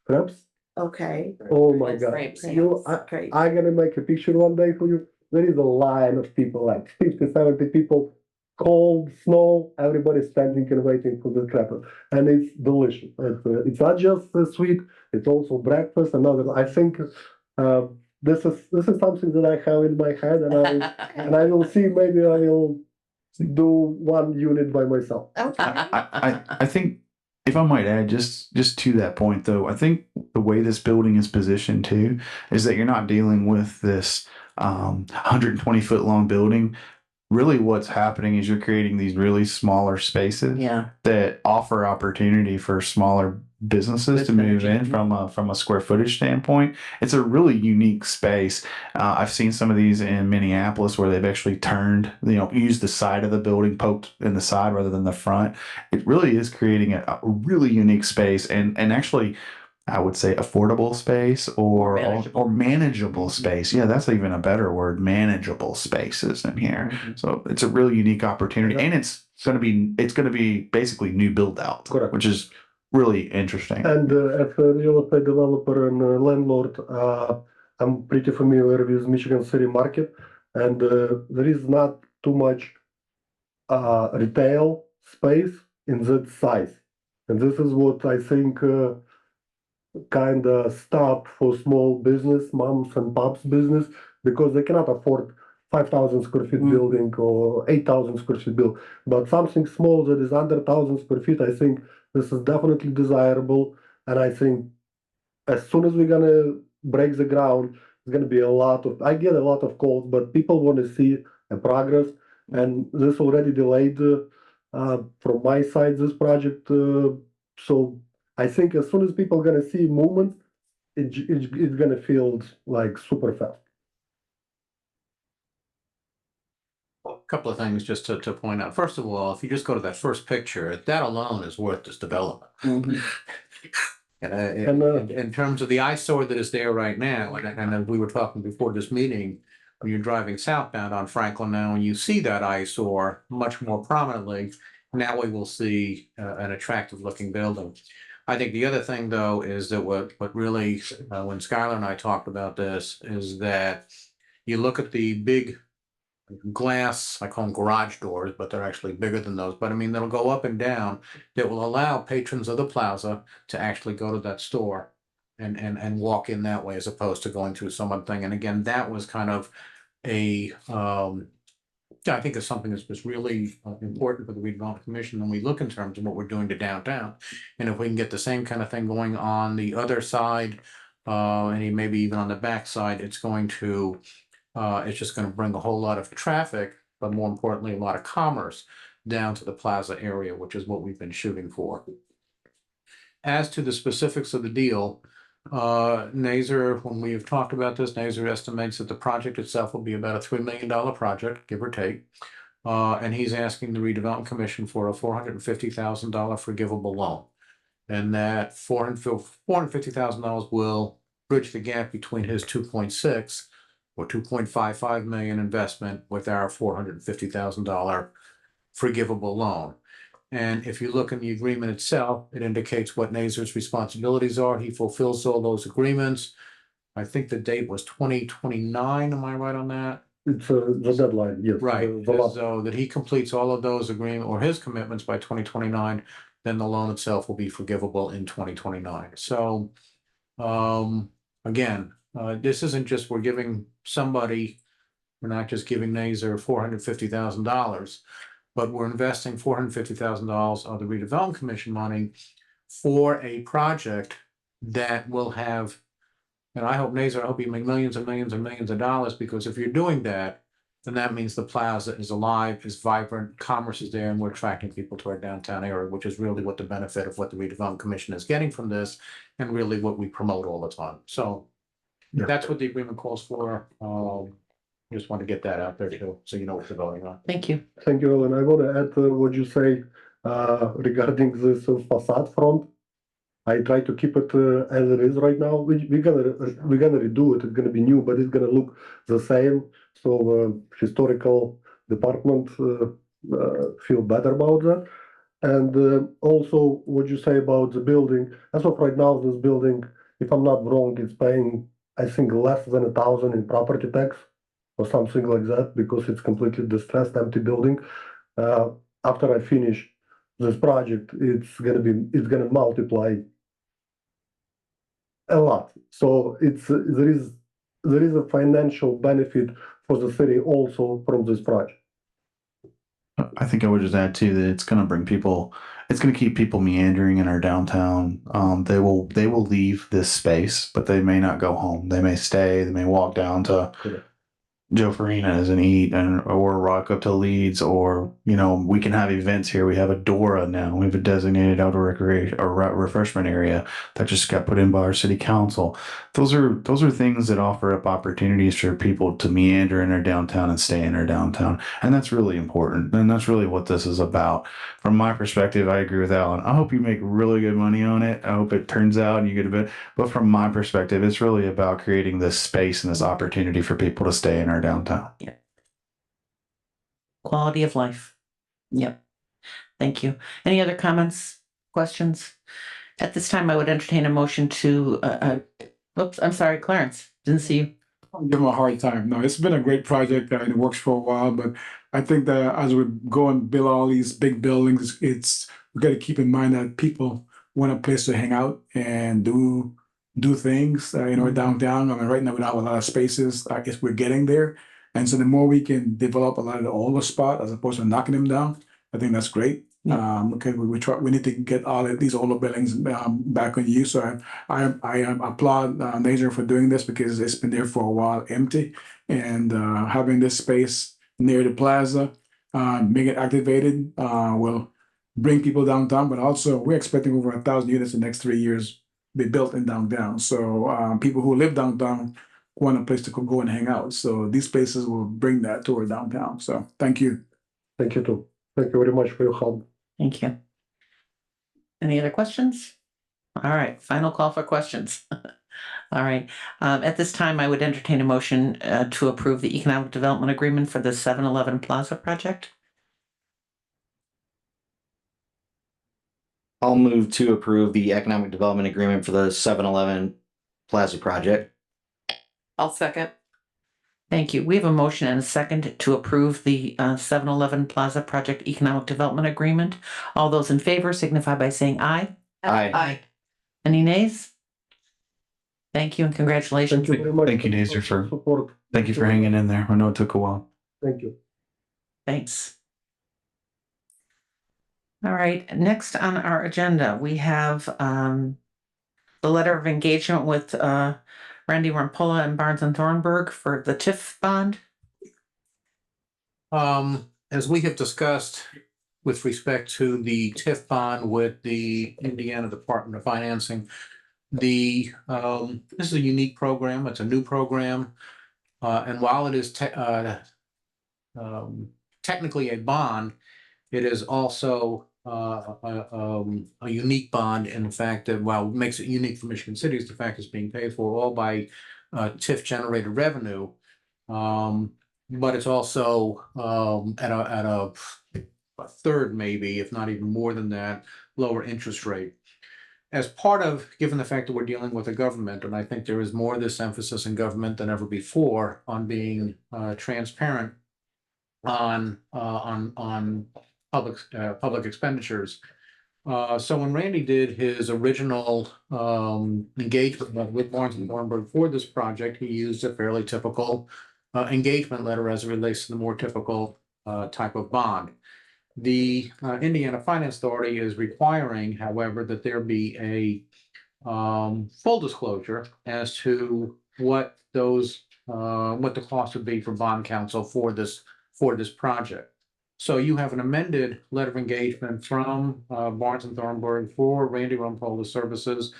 crepes. Okay. Oh my God. Crepes, Great. I'm gonna make a picture one day for you. There is a line of people, like 50, 70 people, cold, snow, everybody standing and waiting for the crepe. And it's delicious. It's not just sweet, it's also breakfast. I think this is something that I have in my head, and I will see, maybe I will do one unit by myself. Okay. I think, if I might add, just to that point though, I think the way this building is positioned too is that you're not dealing with this 120-foot long building. Really, what's happening is you're creating these really smaller spaces Yeah. that offer opportunity for smaller businesses to move in from a square footage standpoint. It's a really unique space. I've seen some of these in Minneapolis where they've actually turned, used the side of the building, poked in the side rather than the front. It really is creating a really unique space and actually, I would say, affordable space or manageable space. Yeah, that's even a better word, manageable spaces in here. So it's a really unique opportunity, and it's going to be basically new build out, Correct. which is really interesting. And as a real estate developer and landlord, I'm pretty familiar with Michigan City market, and there is not too much retail space in that size. And this is what I think kind of stop for small business, moms and pops business, because they cannot afford 5,000 square feet building or 8,000 square feet building. But something small that is under 1,000 square feet, I think this is definitely desirable. And I think as soon as we're gonna break the ground, it's gonna be I get a lot of calls, but people want to see a progress. And this already delayed from my side, this project. So I think as soon as people are gonna see movement, it's gonna feel like super fast. A couple of things just to point out. First of all, if you just go to that first picture, that alone is worth this development. And in terms of the eyesore that is there right now, and as we were talking before this meeting, when you're driving southbound on Franklin now, and you see that eyesore much more prominently, now we will see an attractive looking building. I think the other thing, though, is that what really, when Skylar and I talked about this, is that you look at the big glass, I call them garage doors, but they're actually bigger than those. But I mean, they'll go up and down that will allow patrons of the plaza to actually go to that store and walk in that way as opposed to going through some other thing. And again, that was kind of I think it's something that's was really important for the redevelopment commission when we look in terms of what we're doing to downtown. And if we can get the same kind of thing going on the other side, and maybe even on the back side, it's just going to bring a whole lot of traffic, but more importantly, a lot of commerce down to the plaza area, which is what we've been shooting for. As to the specifics of the deal, Nazer, when we have talked about this, Nazer estimates that the project itself will be about a $3 million project, give or take. And he's asking the Redevelopment Commission for a $450,000 forgivable loan. And that $450,000 will bridge the gap between his 2.6 or 2.55 million investment with our $450,000 forgivable loan. And if you look in the agreement itself, it indicates what Nazer's responsibilities are. He fulfills all those agreements. I think the date was 2029. Am I right on that? It's the deadline, yes. Right. So that he completes all of those agreements or his commitments by 2029, then the loan itself will be forgivable in 2029. So again, this isn't just we're giving somebody, we're not just giving Nazer $450,000, but we're investing $450,000 of the Redevelopment Commission money for a project that will have, and I hope Nazer, I hope you make millions and millions and millions of dollars, because if you're doing that, then that means the plaza is alive, is vibrant, commerce is there, and we're attracting people to our downtown area, which is really what the benefit of what the Redevelopment Commission is getting from this, and really what we promote all the time. So that's what the agreement calls for. Just want to get that out there too, so you know what you're voting on. Thank you. Thank you, Ellen. I want to add what you say regarding this facade front. I try to keep it as it is right now. We're gonna redo it. It's gonna be new, but it's gonna look the same. So historical department feel better about that. And also what you say about the building. As of right now, this building if I'm not wrong, is paying, I think, less than 1,000 in property tax or something like that, because it's completely distressed, empty building. After I finish this project, it's gonna multiply a lot. So there is a financial benefit for the city also from this project. I think I would just add too that it's going to bring people, it's going to keep people meandering in our downtown. They will leave this space, but they may not go home. They may stay. They may walk down to Joe Farina's and eat, or rock up to Leeds, or we can have events here. We have a Dora now. We have a designated outdoor recreation or refreshment area that just got put in by our city council. Those are things that offer up opportunities for people to meander in our downtown and stay in our downtown, and that's really important. And that's really what this is about. From my perspective, I agree with Alan. I hope you make really good money on it. I hope it turns out and you get a bit. But from my perspective, it's really about creating this space and this opportunity for people to stay in our downtown. Quality of life. Yep. Thank you. Any other comments, questions? At this time, I would entertain a motion to, oops, I'm sorry, Clarence, didn't see you. I'll give them a hard time. No, it's been a great project and it works for a while, but I think that as we go and build all these big buildings, we got to keep in mind that people want a place to hang out and do things, downtown. I mean, right now we don't have a lot of spaces. I guess we're getting there. And so the more we can develop a lot of the older spot as opposed to knocking them down, I think that's great. Okay, we need to get all of these older buildings back on use. So I applaud Nature for doing this because it's been there for a while empty, and having this space near the plaza, make it activated, will bring people downtown. But also, we're expecting over 1,000 units in the next 3 years be built in downtown. So people who live downtown want a place to go and hang out. So these places will bring that to our downtown. So thank you. Thank you too. Thank you very much for your help. Thank you. Any other questions? All right, final call for questions. All right, at this time, I would entertain a motion to approve the economic development agreement for the 7-Eleven Plaza project. I'll move to approve the economic development agreement for the 7-Eleven Plaza project. I'll second. Thank you. We have a motion and a second to approve the 7-Eleven Plaza project economic development agreement. All those in favor signify by saying aye. Aye. Any nays? Thank you and congratulations. Thank you very much. Thank you, Nazer, for support. Thank you for hanging in there. I know it took a while. Thank you. Thanks. All right, next on our agenda, we have the letter of engagement with Randy Rampolla and Barnes and Thornburg for the TIF bond. As we have discussed with respect to the TIF bond with the Indiana Department of Financing, this is a unique program. It's a new program, and while it is technically a bond, it is also a unique bond in the fact that while it makes it unique for Michigan City is the fact it's being paid for all by TIF generated revenue, but it's also at a third, maybe if not even more than that, lower interest rate. As part of, given the fact that we're dealing with a government, and I think there is more of this emphasis in government than ever before on being transparent on public expenditures. So when Randy did his original engagement with Barnes and Thornburg for this project, he used a fairly typical engagement letter as it relates to the more typical type of bond. The Indiana Finance Authority is requiring, however, that there be a full disclosure as to what the cost would be for bond counsel for this project. So you have an amended letter of engagement from Barnes and Thornburg for Randy Rumpolla's services,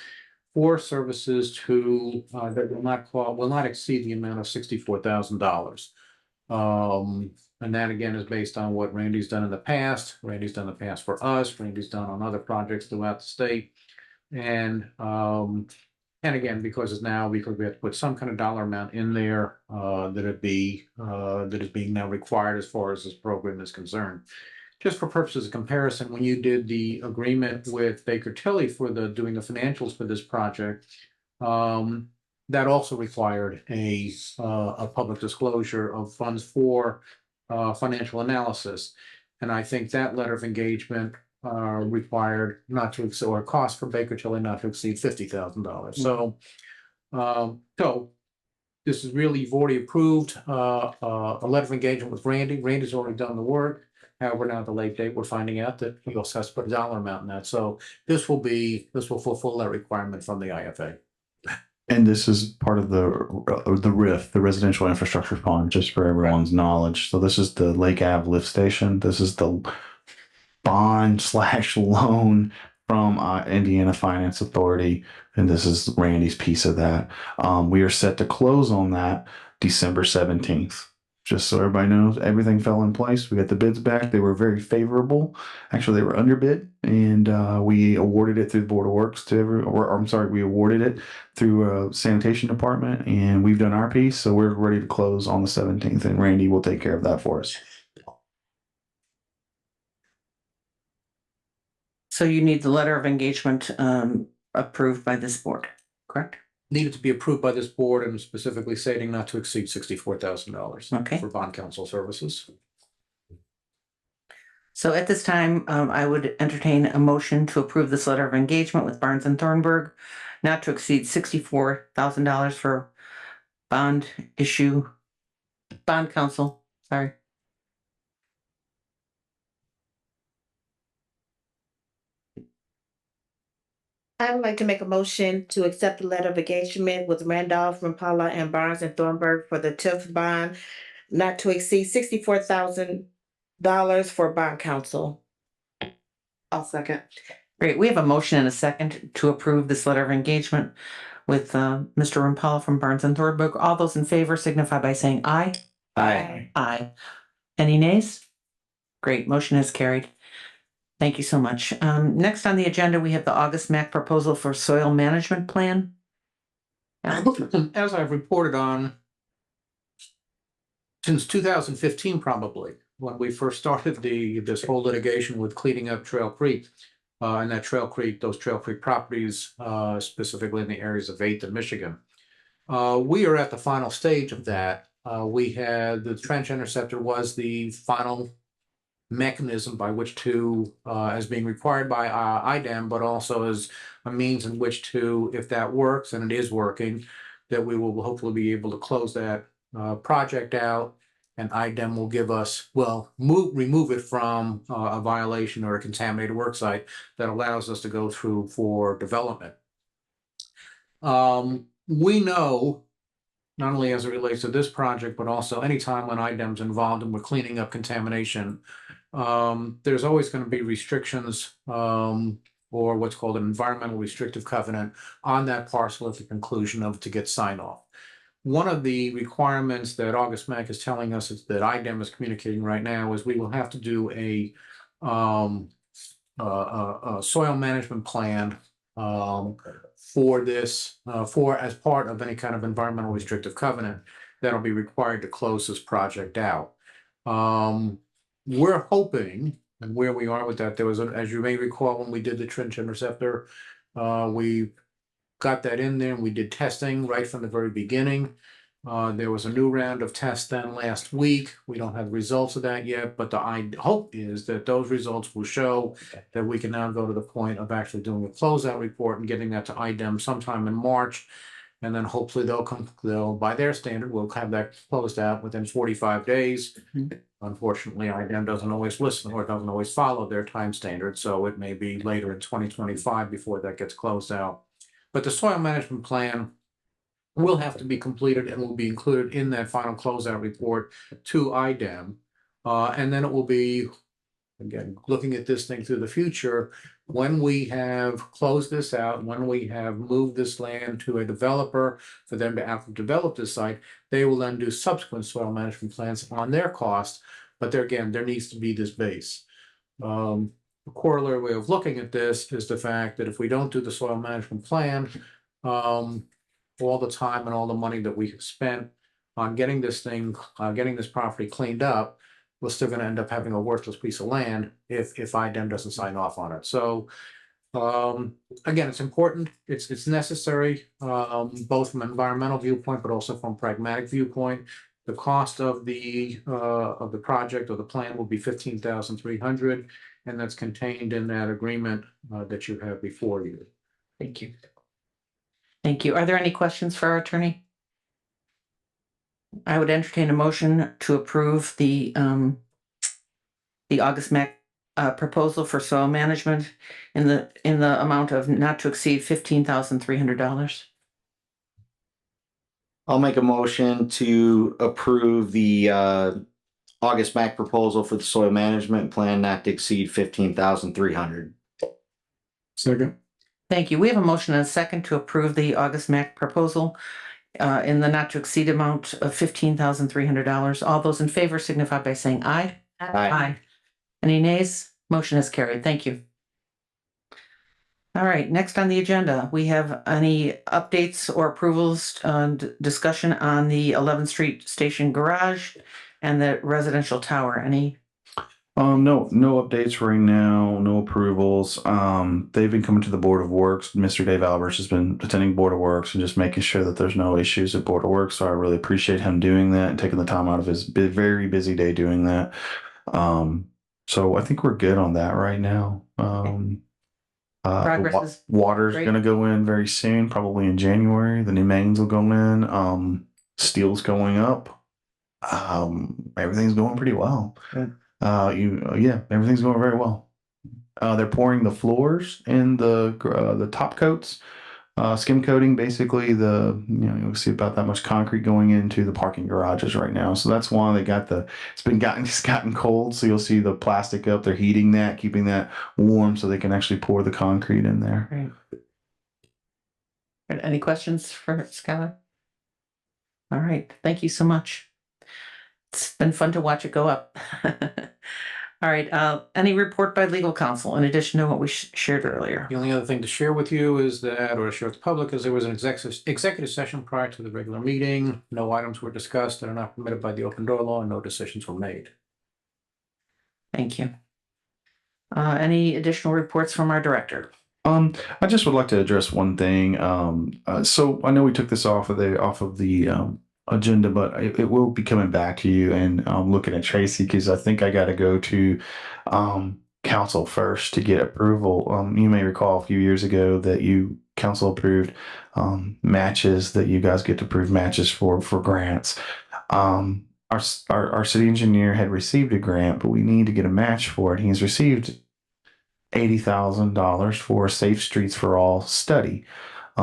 for services to that will not exceed the amount of $64,000. And that again is based on what Randy's done in the past. Randy's done in the past for us. Randy's done on other projects throughout the state. And again, because we have to put some kind of dollar amount in there that is being now required as far as this program is concerned. Just for purposes of comparison, when you did the agreement with Baker Tilly for doing the financials for this project, That also required a public disclosure of funds for financial analysis. And I think that letter of engagement required not to exceed, or cost for Baker Tilly not to exceed $50,000. So this is really, you've already approved a letter of engagement with Randy. Randy's already done the work. However, now at the late date, we're finding out that he also has to put a dollar amount in that. So this will fulfill that requirement from the IFA. And this is part of the RIF, the Residential Infrastructure Fund, just for everyone's knowledge. So this is the Lake Ave lift station. This is the bond/loan from Indiana Finance Authority, and this is Randy's piece of that. We are set to close on that December 17th. Just so everybody knows, everything fell in place. We got the bids back. They were very favorable. Actually, they were underbid, and we awarded it through the Board of Works to we awarded it through sanitation department, and we've done our piece. So we're ready to close on the 17th, and Randy will take care of that for us. So you need the letter of engagement approved by this board, correct? Needed to be approved by this board and specifically stating not to exceed $64,000 Okay. for bond counsel services. So at this time, I would entertain a motion to approve this letter of engagement with Barnes and Thornburg, not to exceed $64,000 for bond counsel, sorry. I would like to make a motion to accept the letter of engagement with Randolph, Rampala, and Barnes and Thornburg for the TIF bond, not to exceed $64,000 for bond counsel. I'll second. Great, we have a motion and a second to approve this letter of engagement with Mr. Rampala from Barnes and Thornburg. All those in favor signify by saying aye. Aye. Aye. Any nays? Great, motion is carried. Thank you so much. Next on the agenda, we have the August MAC proposal for soil management plan. As I've reported on since 2015, probably, when we first started this whole litigation with cleaning up Trail Creek, and those Trail Creek properties, specifically in the areas of 8th and Michigan. We are at the final stage of that. We had the trench interceptor was the final mechanism by which to, as being required by IDEM, but also as a means in which to, if that works, and it is working, that we will hopefully be able to close that project out, and IDEM will give us, remove it from a violation or a contaminated work site that allows us to go through for development. We know, not only as it relates to this project, but also anytime when IDEM's involved and we're cleaning up contamination, there's always going to be restrictions or what's called an environmental restrictive covenant on that parcel at the conclusion of it to get signed off. One of the requirements that August MAC is telling us is that IDEM is communicating right now is we will have to do a soil management plan for this, as part of any kind of environmental restrictive covenant that'll be required to close this project out. We're hoping, and where we are with that, there was, as you may recall, when we did the trench interceptor, we got that in there and we did testing right from the very beginning. There was a new round of tests then last week. We don't have the results of that yet, but the hope is that those results will show that we can now go to the point of actually doing a closeout report and getting that to IDEM sometime in March. And then hopefully they'll, by their standard, we'll have that closed out within 45 days. Unfortunately, IDEM doesn't always listen or doesn't always follow their time standard. So it may be later in 2025 before that gets closed out. But the soil management plan will have to be completed and will be included in that final closeout report to IDEM. And then it will be, again, looking at this thing through the future, when we have closed this out, when we have moved this land to a developer for them to have to develop this site, they will then do subsequent soil management plans on their cost. But there again, there needs to be this base. A corollary way of looking at this is the fact that if we don't do the soil management plan, all the time and all the money that we have spent on getting this property cleaned up, we're still going to end up having a worthless piece of land if IDEM doesn't sign off on it. So Again, it's important, it's necessary, both from an environmental viewpoint, but also from a pragmatic viewpoint. The cost of the project or the plan will be $15,300, and that's contained in that agreement, that you have before you. Thank you. Thank you. Are there any questions for our attorney? I would entertain a motion to approve the August MAC proposal for soil management in the amount of not to exceed $15,300. I'll make a motion to approve the August MAC proposal for the soil management plan not to exceed 15,300. Second. Thank you. We have a motion and a second to approve the August MAC proposal in the not to exceed amount of $15,300. All those in favor signify by saying aye. Aye. Any nays? Motion is carried. Thank you. All right, next on the agenda, we have any updates or approvals, discussion on the 11th Street Station Garage and the residential tower. Any? No updates right now, no approvals. They've been coming to the Board of Works. Mr. Dave Albers has been attending Board of Works and just making sure that there's no issues at Board of Works. So I really appreciate him doing that and taking the time out of his very busy day doing that. So I think we're good on that right now. Progress is water's great. gonna go in very soon, probably in January. The new mains will go in. Steel's going up. Everything's going pretty well. Good. Everything's going very well. They're pouring the floors and the top coats, skim coating. Basically, you'll see about that much concrete going into the parking garages right now. So that's why they got it's gotten cold. So you'll see the plastic up. They're heating that, keeping that warm, so they can actually pour the concrete in there. Great. Any questions for Skylar? All right, thank you so much. It's been fun to watch it go up. All right, any report by legal counsel in addition to what we shared earlier? The only other thing to share with you is that, or to share with the public, is there was an executive session prior to the regular meeting. No items were discussed that are not permitted by the open door law, and no decisions were made. Thank you. Any additional reports from our director? I just would like to address one thing. So I know we took this off of the agenda, but it will be coming back to you. And I'm looking at Tracy because I think I got to go to council first to get approval. You may recall a few years ago that council approved matches, that you guys get to approve matches for grants. Our city engineer had received a grant, but we need to get a match for it. He's received $80,000 for Safe Streets for All study.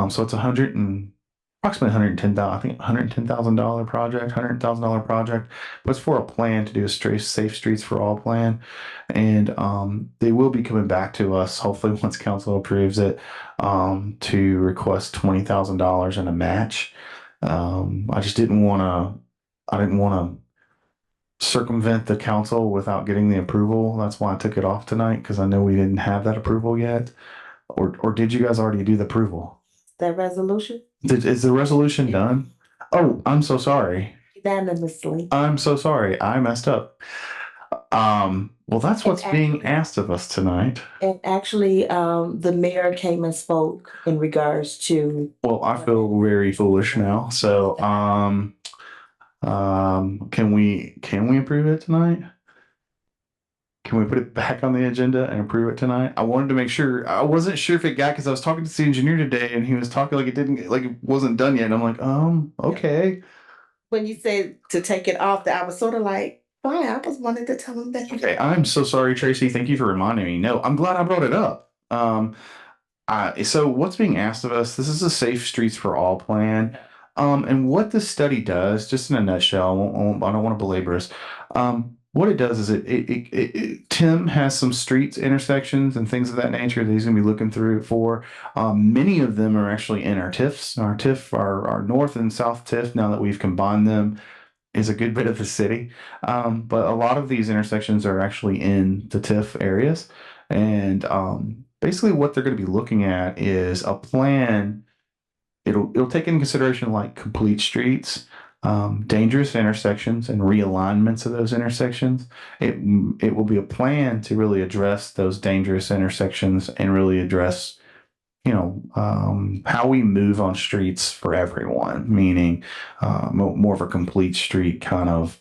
So it's approximately $110,000 project, but it's for a plan to do a Safe Streets for All plan. And they will be coming back to us, hopefully once council approves it, to request $20,000 in a match. I didn't want to circumvent the council without getting the approval. That's why I took it off tonight, because I know we didn't have that approval yet. Or did you guys already do the approval? That resolution? Is the resolution done? Oh, I'm so sorry. Unanimously. I'm so sorry. I messed up. Well, that's what's being asked of us tonight. And actually, the mayor came and spoke in regards to. Well, I feel very foolish now. So, can we approve it tonight? Can we put it back on the agenda and approve it tonight? I wanted to make sure. I wasn't sure if it got, because I was talking to the engineer today and he was talking like it wasn't done yet. And I'm like, okay. When you said to take it off, that I was sort of like, fine. I was wanting to tell him that. Okay, I'm so sorry, Tracy. Thank you for reminding me. No, I'm glad I brought it up. So what's being asked of us? This is a Safe Streets for All plan. And what this study does, just in a nutshell, I don't want to belabor us. What it does is Tim has some streets, intersections, and things of that nature that he's going to be looking through for. Many of them are actually in our TIFs. Our north and south TIF, now that we've combined them, is a good bit of the city. But a lot of these intersections are actually in the TIF areas. And basically what they're going to be looking at is a plan. It'll take into consideration like complete streets, dangerous intersections and realignments of those intersections. It will be a plan to really address those dangerous intersections and really address how we move on streets for everyone, meaning more of a complete street kind of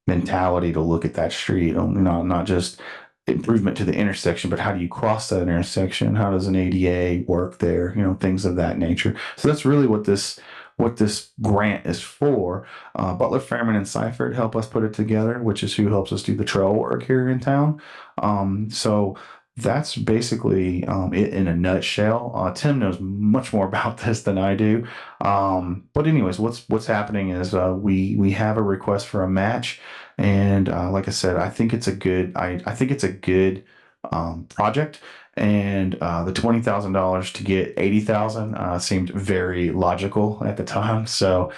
mentality to look at that street, not just improvement to the intersection, but how do you cross that intersection? How does an ADA work there? Things of that nature. So that's really what this grant is for. Butler, Fairman, and Seifert help us put it together, which is who helps us do the trail work here in town. So that's basically it in a nutshell. Tim knows much more about this than I do. But anyways, what's happening is we have a request for a match, and like I said, I think it's a good project. And the $20,000 to get 80,000 seemed very logical at the time. So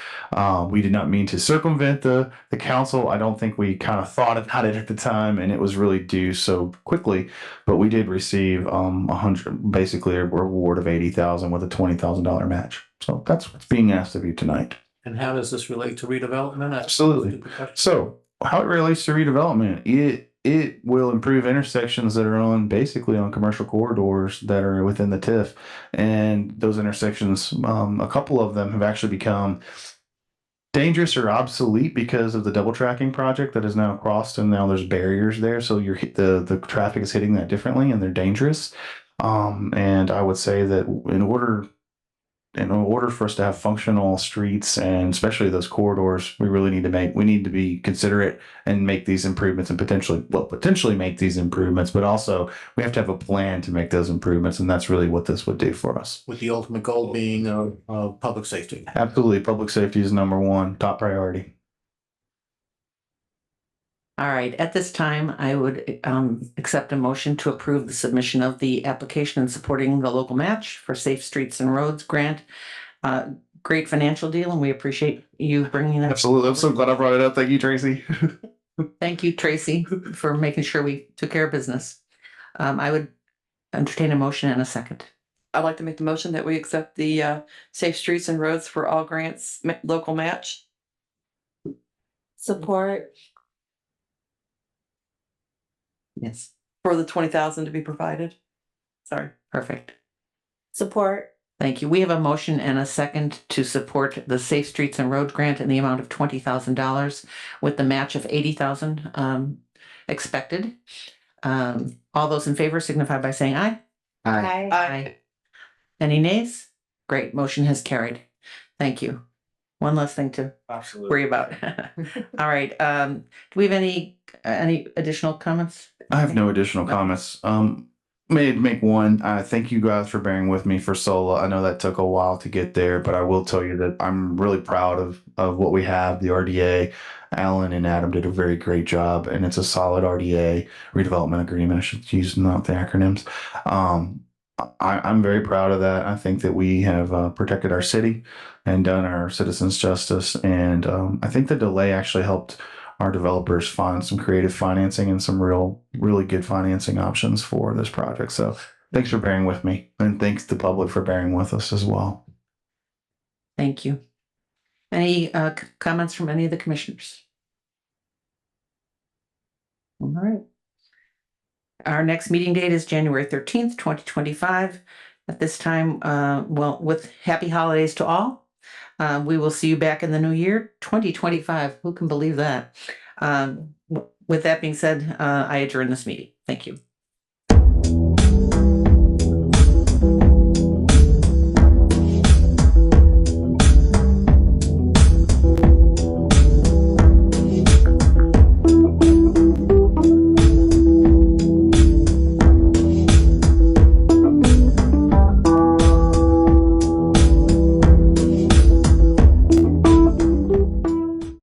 we did not mean to circumvent the council. I don't think we kind of thought about it at the time, and it was really due so quickly. But we did receive basically a reward of 80,000 with a $20,000 match. So that's what's being asked of you tonight. And how does this relate to redevelopment? Absolutely. So how it relates to redevelopment, it will improve intersections that are basically on commercial corridors that are within the TIF. And those intersections, a couple of them have actually become dangerous or obsolete because of the double tracking project that is now crossed, and now there's barriers there. So the traffic is hitting that differently, and they're dangerous. And I would say that in order for us to have functional streets, and especially those corridors, we need to be considerate and make these improvements, and potentially make these improvements, but also we have to have a plan to make those improvements. And that's really what this would do for us. With the ultimate goal being public safety. Absolutely. Public safety is number one, top priority. All right, at this time, I would accept a motion to approve the submission of the application and supporting the local match for Safe Streets and Roads grant. Great financial deal, and we appreciate you bringing that. Absolutely. I'm so glad I brought it up. Thank you, Tracy. Thank you, Tracy, for making sure we took care of business. I would entertain a motion and a second. I'd like to make the motion that we accept the Safe Streets and Roads for All Grants local match. Support. Yes, For the 20,000 to be provided. Sorry. perfect. Support. Thank you. We have a motion and a second to support the Safe Streets and Road grant in the amount of $20,000 with the match of 80,000 expected. All those in favor signify by saying aye. Aye. Aye. Any nays? Great, motion has carried. Thank you. One less thing to worry about. All right, do we have any additional comments? I have no additional comments. May make one. Thank you guys for bearing with me for SOLA. I know that took a while to get there, but I will tell you that I'm really proud of what we have. The RDA, Alan and Adam did a very great job, and it's a solid RDA redevelopment agreement. I should use not the acronyms. I'm very proud of that. I think that we have protected our city and done our citizens justice. And I think the delay actually helped our developers find some creative financing and some really good financing options for this project. So thanks for bearing with me, and thanks to the public for bearing with us as well. Thank you. Any comments from any of the commissioners? All right. Our next meeting date is January 13th, 2025. At this time, with happy holidays to all. We will see you back in the new year, 2025. Who can believe that? With that being said, I adjourn this meeting. Thank you.